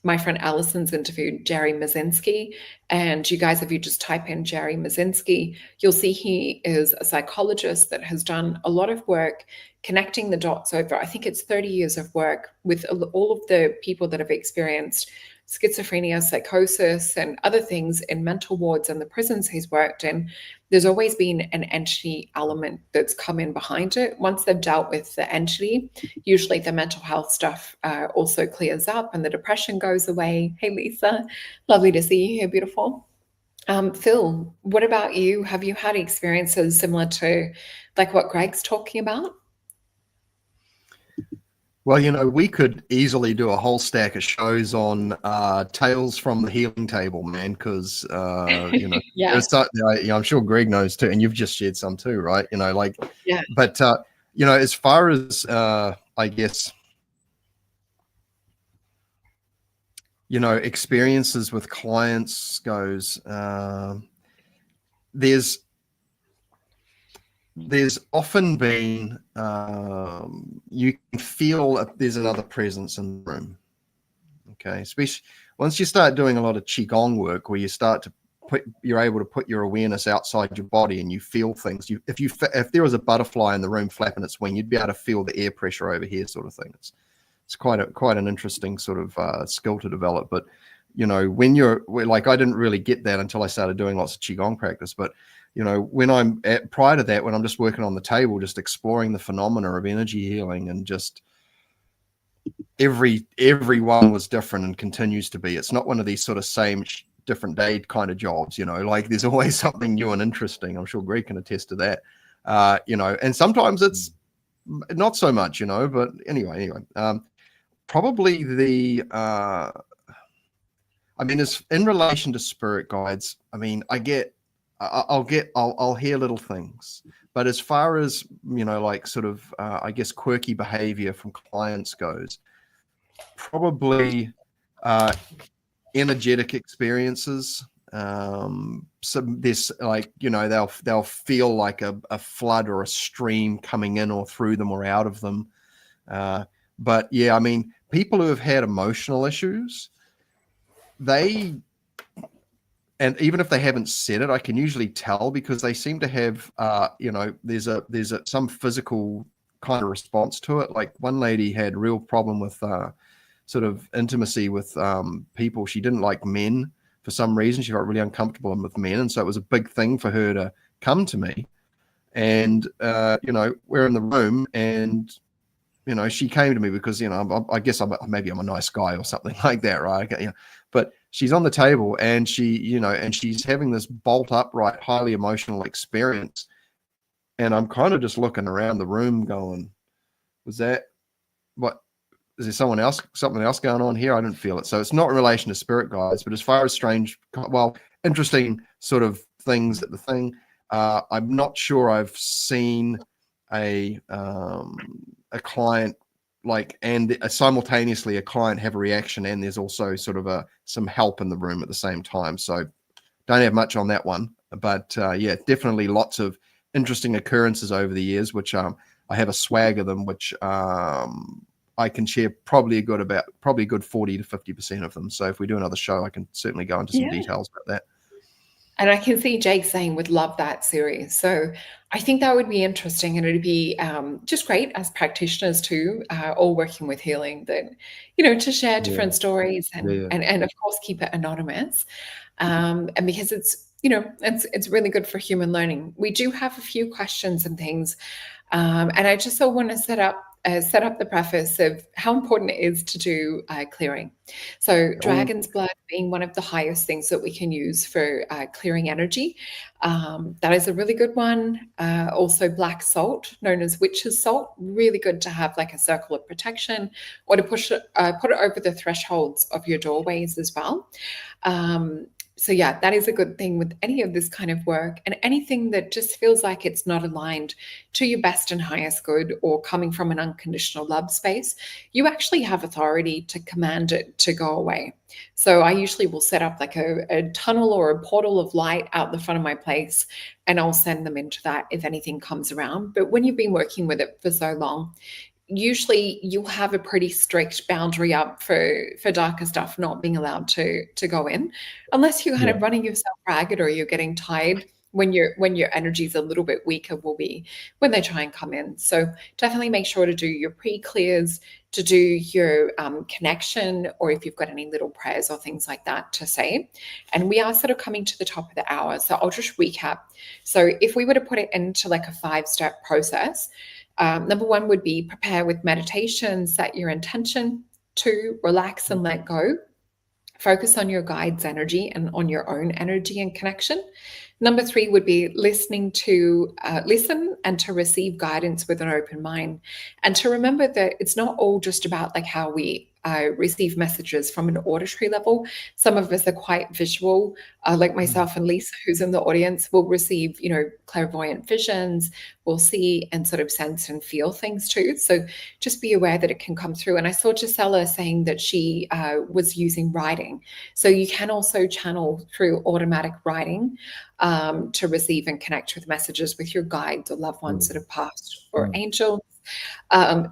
My friend Allison's interviewed Jerry Mazinski, and you guys, if you just type in Jerry Mazinski, you'll see he is a psychologist that has done a lot of work connecting the dots over, I think it's 30 years of work with all of the people that have experienced schizophrenia, psychosis, and other things in mental wards and the prisons he's worked in. There's always been an entity element that's come in behind it. Once they've dealt with the entity, usually the mental health stuff also clears up and the depression goes away. Hey, Lisa, lovely to see you here, beautiful. Phil, what about you? Have you had experiences similar to like what Greg's talking about? Well, we could easily do a whole stack of shows on tales from the healing table, man, because, Yeah. I'm sure Greg knows too, and you've just shared some too, right? Yeah. But, as far as, I guess, experiences with clients goes, there's often been, you can feel that there's another presence in the room. Okay. Especially once you start doing a lot of Qigong work, where you start to you're able to put your awareness outside your body and you feel things. If there was a butterfly in the room flapping its wing, you'd be able to feel the air pressure over here, sort of thing. It's quite an interesting sort of skill to develop. But, when you're like, I didn't really get that until I started doing lots of Qigong practice. But, when prior to that, when I'm just working on the table, just exploring the phenomena of energy healing, and just everyone was different and continues to be. It's not one of these sort of same different day kind of jobs, like there's always something new and interesting. I'm sure Greg can attest to that, and sometimes it's not so much, but anyway, probably as in relation to spirit guides, I'll hear little things, but as far as, like sort of, I guess, quirky behavior from clients goes, probably energetic experiences. So this, like, you know, they'll feel like a flood or a stream coming in or through them or out of them. But yeah, I mean, people who have had emotional issues, and even if they haven't said it, I can usually tell, because they seem to have, you know, there's some physical kind of response to it. Like one lady had a real problem with sort of intimacy with people. She didn't like men for some reason. She felt really uncomfortable with men, and so it was a big thing for her to come to me. And you know, we're in the room, and you know, she came to me because, you know, I guess maybe I'm a nice guy or something like that, right? You know, but she's on the table, and she's having this bolt upright, highly emotional experience, and I'm kind of just looking around the room, going, "Was that what? Is there something else going on here? I didn't feel it." So it's not in relation to spirit guides, but as far as interesting sort of things at the thing, I'm not sure I've seen a client and simultaneously a client have a reaction, and there's also sort of some help in the room at the same time. So don't have much on that one, but yeah, definitely lots of interesting occurrences over the years, which I have a swag of them, which I can share probably a good 40 to 50% of them. So if we do another show, I can certainly go into some details about that. And I can see Jake saying would love that series. So I think that would be interesting, and it'd be just great as practitioners too, all working with healing, that, you know, to share different stories and of course keep it anonymous. And because it's, you know, it's really good for human learning. We do have a few questions and things. And I just want to set up the preface of how important it is to do clearing. So dragon's blood being one of the highest things that we can use for clearing energy. That is a really good one. Also black salt, known as witch's salt, really good to have like a circle of protection, or to put it over the thresholds of your doorways as well. So yeah, that is a good thing with any of this kind of work, and anything that just feels like it's not aligned to your best and highest good, or coming from an unconditional love space. You actually have authority to command it to go away. So I usually will set up like a tunnel or a portal of light out the front of my place, and I'll send them into that if anything comes around. But when you've been working with it for so long, usually you'll have a pretty strict boundary up for darker stuff not being allowed to go in, unless you're kind of running yourself ragged, or you're getting tired. When your energy's a little bit weaker will be when they try and come in. So definitely make sure to do your pre-clears, to do your connection, or if you've got any little prayers or things like that to say. And we are sort of coming to the top of the hour, so I'll just recap. So if we were to put it into like a 5-step process, number 1 would be prepare with meditation, set your intention. 2, relax and let go. Focus on your guide's energy and on your own energy and connection. Number 3 would be listen and to receive guidance with an open mind, and to remember that it's not all just about like how we receive messages from an auditory level. Some of us are quite visual, like myself and Lisa, who's in the audience, will receive, you know, clairvoyant visions. We'll see and sort of sense and feel things too. So just be aware that it can come through. And I saw Gisela saying that she was using writing. So you can also channel through automatic writing to receive and connect with messages with your guides or loved ones that have passed, or angels.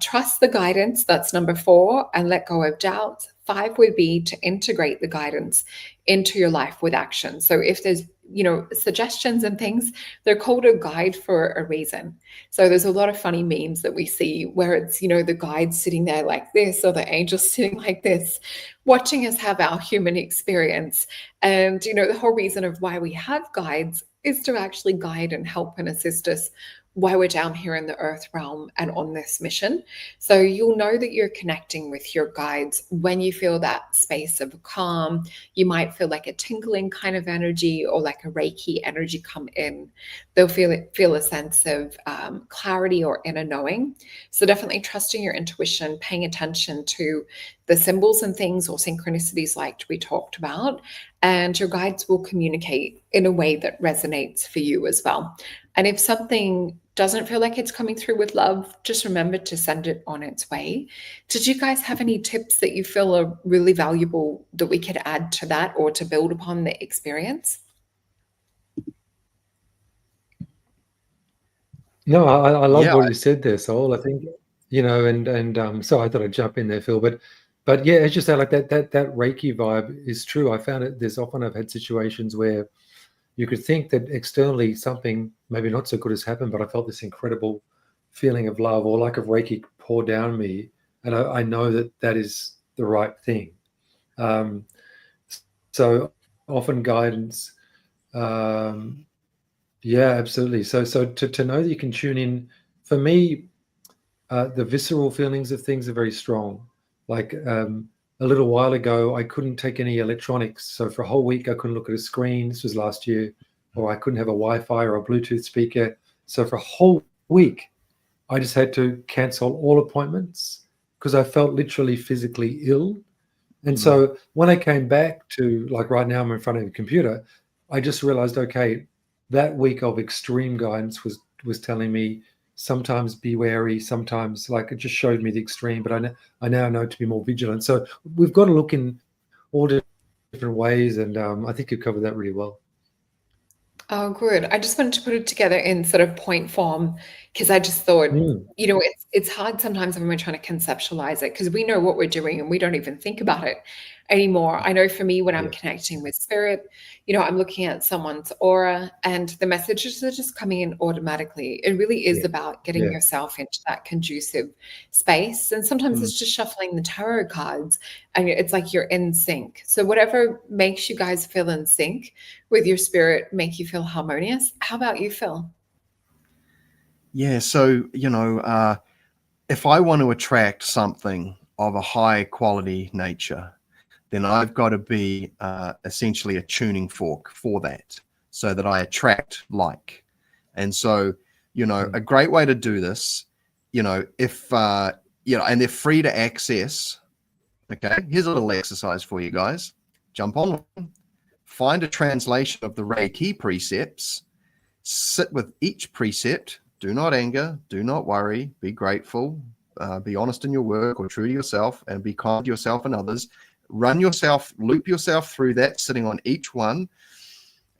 Trust the guidance. That's number 4, and let go of doubt. 5 would be to integrate the guidance into your life with action. So if there's, you know, suggestions and things, they're called a guide for a reason. So there's a lot of funny memes that we see where it's, you know, the guide sitting there like this, or the angel sitting like this, watching us have our human experience. And, you know, the whole reason of why we have guides is to actually guide and help and assist us while we're down here in the earth realm and on this mission. So you'll know that you're connecting with your guides when you feel that space of calm. You might feel like a tingling kind of energy, or like a Reiki energy come in. They'll feel a sense of clarity or inner knowing. So definitely trusting your intuition, paying attention to the symbols and things, or synchronicities like we talked about, and your guides will communicate in a way that resonates for you as well. And if something doesn't feel like it's coming through with love, just remember to send it on its way. Did you guys have any tips that you feel are really valuable that we could add to that or to build upon the experience? No, I love Yeah, what you said there, Sol. I think, so I thought I'd jump in there, Phil. But yeah, as you say, like that Reiki vibe is true. I found it. I've had situations where you could think that externally something maybe not so good has happened, but I felt this incredible feeling of love or like of Reiki pour down me, and I know that is the right thing. So often guidance. Yeah, absolutely. So to know that you can tune in, for me, the visceral feelings of things are very strong. Like a little while ago, I couldn't take any electronics. So for a whole week, I couldn't look at a screen. This was last year. Or I couldn't have a Wi-Fi or a Bluetooth speaker. So for a whole week, I just had to cancel all appointments because I felt literally physically ill. And so when I came back to, like right now I'm in front of a computer, I just realized, okay, that week of extreme guidance was telling me sometimes be wary, sometimes, like, it just showed me the extreme, but I now know to be more vigilant. So we've got to look in all different ways, and I think you covered that really well. Oh, good. I just wanted to put it together in sort of point form because I just thought, it's hard sometimes when we're trying to conceptualize it because we know what we're doing and we don't even think about it anymore. I know for me, when I'm connecting with spirit, I'm looking at someone's aura and the messages are just coming in automatically. It really is about getting yourself into that conducive space. And sometimes it's just shuffling the tarot cards and it's like you're in sync. So whatever makes you guys feel in sync with your spirit, make you feel harmonious. How about you, Phil? Yeah. So, if I want to attract something of a high quality nature, then I've got to be essentially a tuning fork for that so that I attract like. And so, a great way to do this, if, and they're free to access. Okay. Here's a little exercise for you guys. Jump on, find a translation of the Reiki precepts, sit with each precept. Do not anger, do not worry, be grateful, be honest in your work or true to yourself, and be kind to yourself and others. Loop yourself through that, sitting on each one,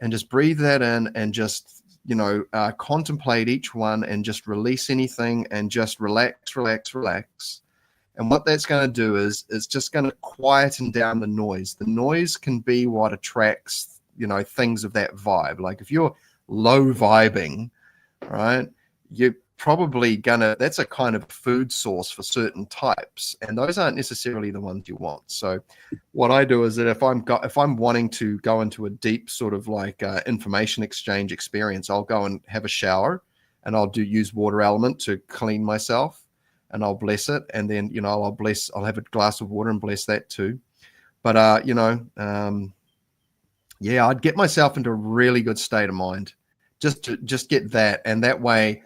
and just breathe that in and just, contemplate each one and just release anything and just relax. And what that's going to do is it's just going to quieten down the noise. The noise can be what attracts, things of that vibe. Like if you're low vibing, right, you're probably that's a kind of food source for certain types, and those aren't necessarily the ones you want. So what I do is that if I'm wanting to go into a deep sort of like information exchange experience, I'll go and have a shower and I'll use water element to clean myself, and I'll bless it, and then I'll have a glass of water and bless that too. But I'd get myself into a really good state of mind just to get that, and that way,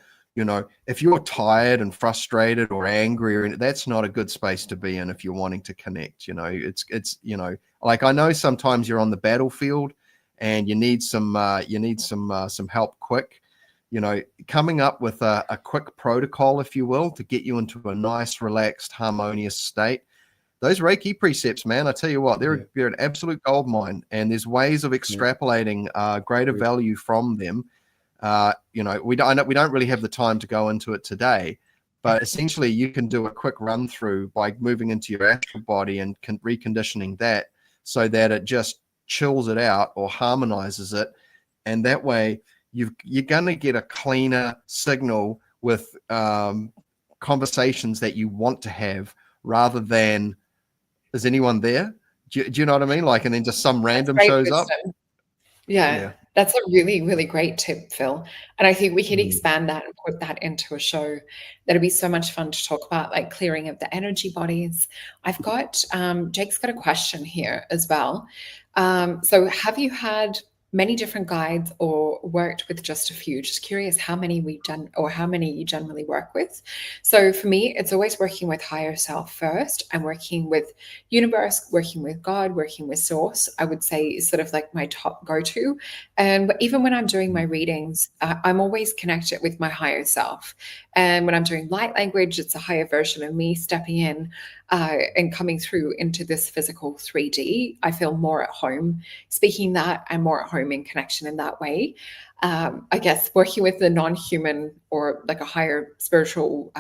if you're tired and frustrated or angry, that's not a good space to be in if you're wanting to connect. It's like, I know sometimes you're on the battlefield and you need some help quick. Coming up with a quick protocol, if you will, to get you into a nice, relaxed, harmonious state. Those Reiki precepts, man, I tell you what, they're an absolute gold mine, and there's ways of extrapolating greater value from them. We don't really have the time to go into it today, but essentially you can do a quick run through by moving into your astral body and reconditioning that so that it just chills it out or harmonizes it, and that way you're going to get a cleaner signal with conversations that you want to have, rather than, is anyone there? Do you know what I mean? Like, and then just some random shows up. Yeah, that's a really, really great tip, Phil. And I think we could expand that and put that into a show. That'd be so much fun to talk about, like clearing of the energy bodies. I've got, Jake's got a question here as well. So have you had many different guides or worked with just a few? Just curious how many how many you generally work with. So for me, it's always working with higher self first. I'm working with universe, working with God, working with source, I would say is sort of like my top go-to. And even when I'm doing my readings, I'm always connected with my higher self. And when I'm doing light language, it's a higher version of me stepping in and coming through into this physical 3D. I feel more at home speaking that. I'm more at home in connection in that way. I guess working with the non-human or like a higher spiritual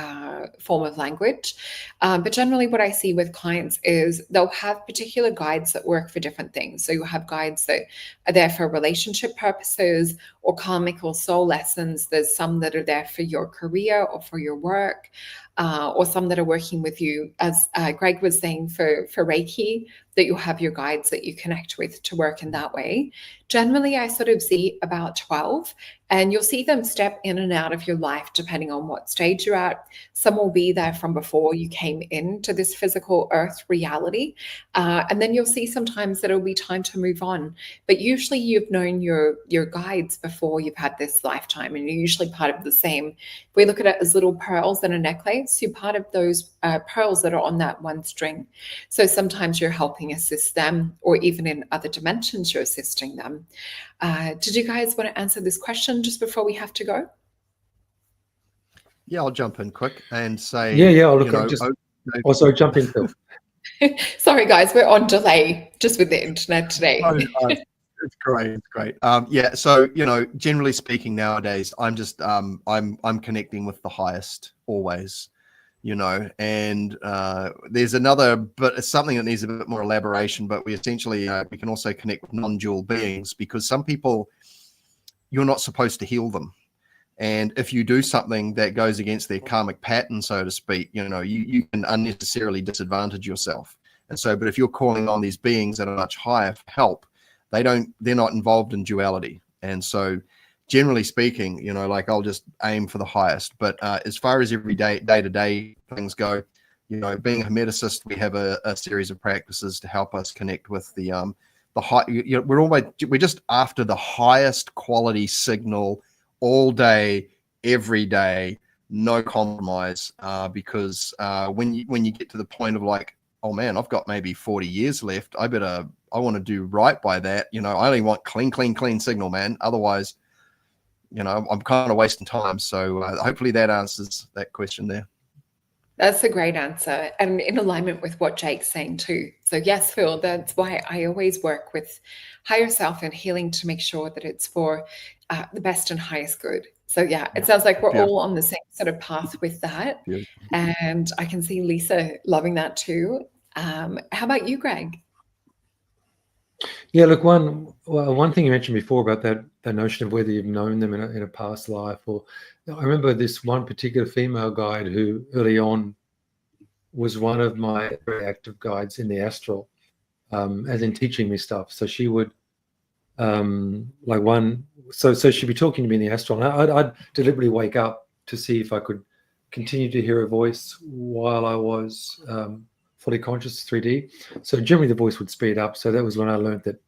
form of language. But generally what I see with clients is they'll have particular guides that work for different things. So you have guides that are there for relationship purposes or karmic or soul lessons. There's some that are there for your career or for your work, or some that are working with you, as Greg was saying, for Reiki, that you have your guides that you connect with to work in that way. Generally, I sort of see about 12, and you'll see them step in and out of your life depending on what stage you're at. Some will be there from before you came into this physical earth reality. And then you'll see sometimes that it'll be time to move on. But usually you've known your guides before you've had this lifetime, and you're usually part of the same. If we look at it as little pearls in a necklace, you're part of those pearls that are on that one string. So sometimes you're helping assist them, or even in other dimensions, you're assisting them. Did you guys want to answer this question just before we have to go? Yeah, I'll jump in quick and say, Yeah. I'll look. Also, jump in, Phil. Sorry, guys, we're on delay just with the internet today. It's great. Yeah. So, generally speaking, nowadays, I'm just I'm connecting with the highest always. And there's another, but it's something that needs a bit more elaboration. But we essentially we can also connect with non-dual beings, because some people, you're not supposed to heal them. And if you do something that goes against their karmic pattern, so to speak, you can unnecessarily disadvantage yourself. And so, but if you're calling on these beings that are much higher for help, they're not involved in duality. And so, generally speaking, like I'll just aim for the highest. But as far as every day-to-day things go, being a hermeticist, we have a series of practices to help us connect with the high. We're just after the highest quality signal all day, every day, no compromise. Because when you get to the point of like, oh man, I've got maybe 40 years left, I want to do right by that. I only want clean signal, man. Otherwise, I'm kind of wasting time. So hopefully that answers that question there. That's a great answer, and in alignment with what Jake's saying too. So yes, Phil, that's why I always work with higher self and healing to make sure that it's for the best and highest good. So yeah, it sounds like we're all on the same sort of path with that. And I can see Lisa loving that too. How about you, Greg? Yeah, look, one thing you mentioned before about that notion of whether you've known them in a past life, or I remember this one particular female guide who early on was one of my very active guides in the Astral, as in teaching me stuff. So she would so she'd be talking to me in the Astral, and I'd deliberately wake up to see if I could continue to hear her voice while I was fully conscious 3D. So generally the voice would speed up. So that was when I learned that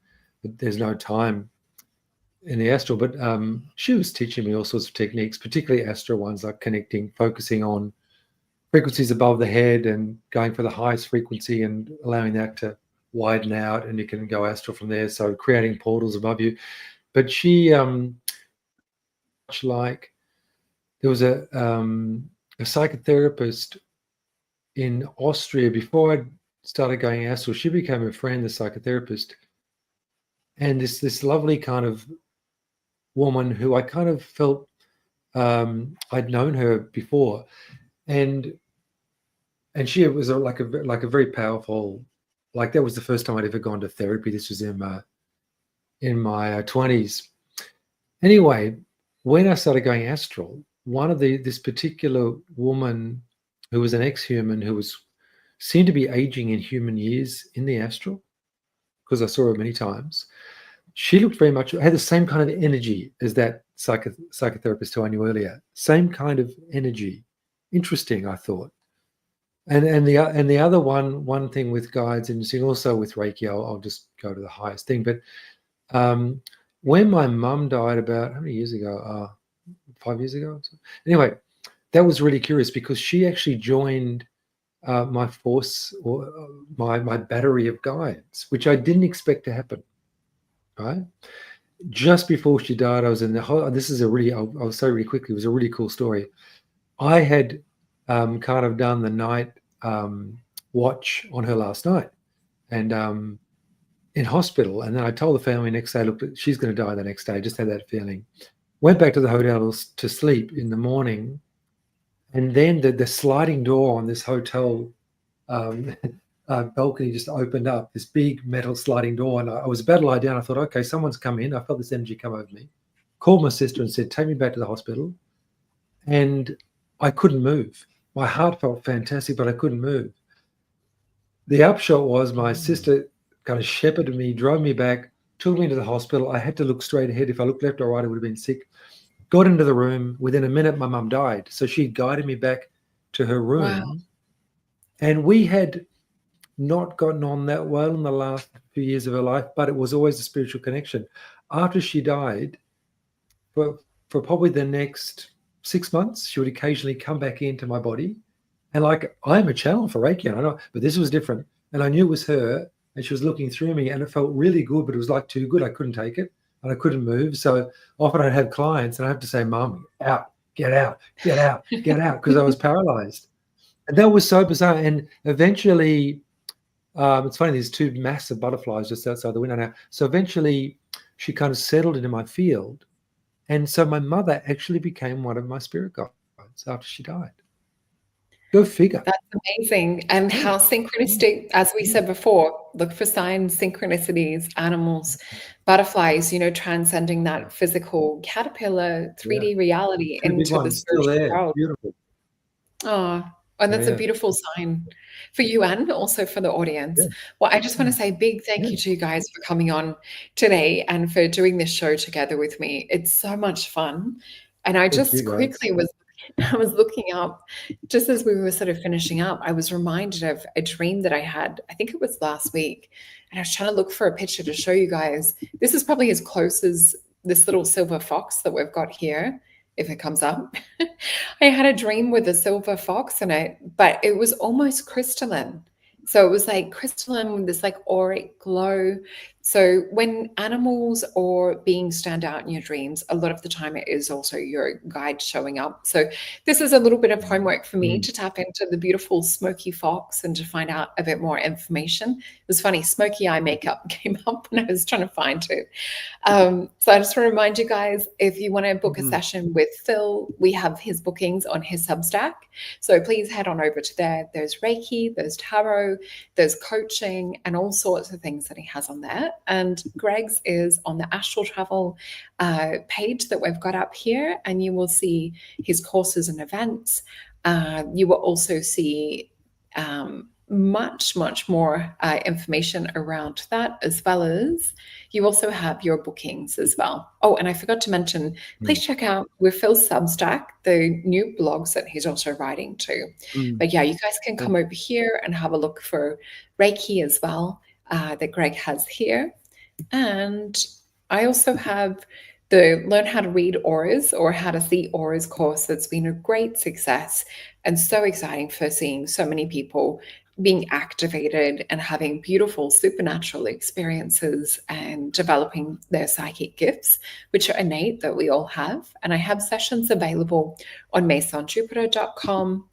there's no time in the Astral. But she was teaching me all sorts of techniques, particularly Astral ones, like connecting, focusing on frequencies above the head and going for the highest frequency and allowing that to widen out, and you can go Astral from there. So creating portals above you. But she, much like there was a psychotherapist in Austria before I started going Astral. She became a friend, the psychotherapist, and this lovely kind of woman who I kind of felt I'd known her before, and she was like a very powerful. Like that was the first time I'd ever gone to therapy. This was in my 20s. Anyway, when I started going Astral, one of this particular woman who was an ex-human who seemed to be aging in human years in the Astral, because I saw her many times, she looked very much, had the same kind of energy as that psychotherapist who I knew earlier. Same kind of energy. Interesting, I thought. And the other one thing with guides, and also with Reiki, I'll just go to the highest thing, but when my mum died about, how many years ago? 5 years ago. Anyway, that was really curious because she actually joined my force, or my battery of guides, which I didn't expect to happen. Right, just before she died, I was in the whole. This is a really. I'll say really quickly. It was a really cool story. I had kind of done the night watch on her last night, and in hospital. And then I told the family next day, look, she's going to die the next day. Just had that feeling. Went back to the hotel to sleep in the morning. And then the sliding door on this hotel balcony just opened up, this big metal sliding door. And I was about to lie down. I thought, okay, someone's come in. I felt this energy come over me. Called my sister and said, take me back to the hospital. And I couldn't move. My heart felt fantastic, but I couldn't move. The upshot was my sister kind of shepherded me, drove me back, took me into the hospital. I had to look straight ahead. If I looked left or right, I would have been sick. Got into the room. Within a minute, my mum died. So she guided me back to her room. Wow. And we had not gotten on that well in the last few years of her life, but it was always a spiritual connection. After she died, for probably the next 6 months, she would occasionally come back into my body. And like, I'm a channel for Reiki, I know, but this was different. And I knew it was her, and she was looking through me, and it felt really good, but it was like too good. I couldn't take it, and I couldn't move. So often I'd have clients, and I have to say, Mum, get out, because I was paralyzed. And that was so bizarre. And eventually, it's funny, there's two massive butterflies just outside the window now. So eventually, she kind of settled into my field. And so my mother actually became one of my spirit guides after she died. Go figure. That's amazing. And how synchronistic, as we said before, look for signs, synchronicities, animals, butterflies, transcending that physical caterpillar 3D reality into the spiritual world. Beautiful. Oh, and that's a beautiful sign for you and also for the audience. Yeah. Well, I just want to say a big thank you to you guys for coming on today and for doing this show together with me. It's so much fun. And I just quickly I was looking up, just as we were sort of finishing up, I was reminded of a dream that I had, I think it was last week, and I was trying to look for a picture to show you guys. This is probably as close as this little silver fox that we've got here, if it comes up. I had a dream with a silver fox in it, but it was almost crystalline. So it was like crystalline with this like auric glow. So when animals or beings stand out in your dreams, a lot of the time it is also your guide showing up. So this is a little bit of homework for me to tap into the beautiful smoky fox and to find out a bit more information. It was funny, smoky eye makeup came up when I was trying to find it. So I just want to remind you guys, if you want to book a session with Phil, we have his bookings on his Substack. So please head on over to there. There's Reiki, there's tarot, there's coaching, and all sorts of things that he has on there. And Greg's is on the Astral Travel page that we've got up here, and you will see his courses and events. You will also see much more information around that, as well as you also have your bookings as well. Oh, and I forgot to mention, please check out with Phil's Substack, the new blogs that he's also writing too. But yeah, you guys can come over here and have a look for Reiki as well, that Greg has here. And I also have the Learn How to Read Auras or How to See Auras course that's been a great success and so exciting for seeing so many people being activated and having beautiful supernatural experiences and developing their psychic gifts, which are innate that we all have. And I have sessions available on masonjupiter.com.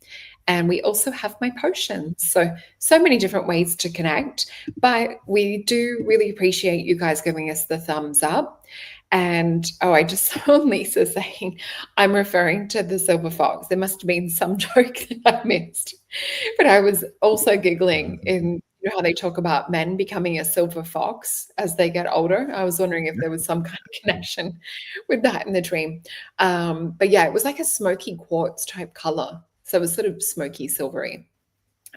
And we also have my potions. So many different ways to connect, but we do really appreciate you guys giving us the thumbs up. And I just saw Lisa saying, I'm referring to the silver fox. There must have been some joke that I missed. But I was also giggling in how they talk about men becoming a silver fox as they get older. I was wondering if there was some kind of connection with that in the dream. But yeah, it was like a smoky quartz type color. So it was sort of smoky silvery.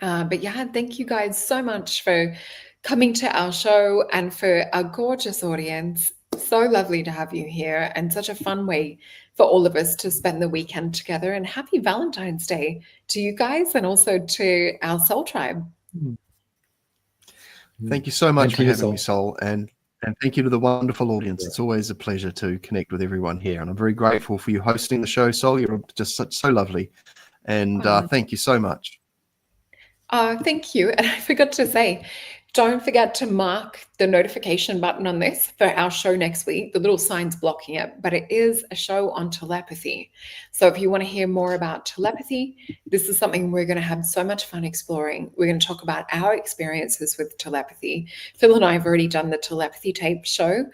But yeah, thank you guys so much for coming to our show and for our gorgeous audience. So lovely to have you here, and such a fun way for all of us to spend the weekend together. And happy Valentine's Day to you guys and also to our Soul Tribe. Thank you so much for having me, Sol. And And thank you to the wonderful audience. It's always a pleasure to connect with everyone here. And I'm very grateful for you hosting the show, Sol. You're just so lovely. And thank you so much. Thank you. And I forgot to say, don't forget to mark the notification button on this for our show next week. The little sign's blocking it, but it is a show on telepathy. So if you want to hear more about telepathy, this is something we're going to have so much fun exploring. We're going to talk about our experiences with telepathy. Phil and I have already done the telepathy tape show.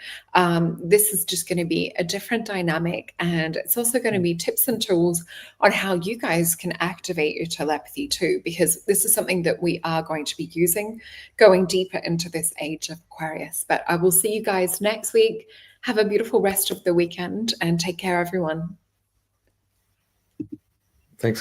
This is just going to be a different dynamic, and it's also going to be tips and tools on how you guys can activate your telepathy too, because this is something that we are going to be using going deeper into this age of Aquarius. But I will see you guys next week. Have a beautiful rest of the weekend and take care, everyone. Thanks.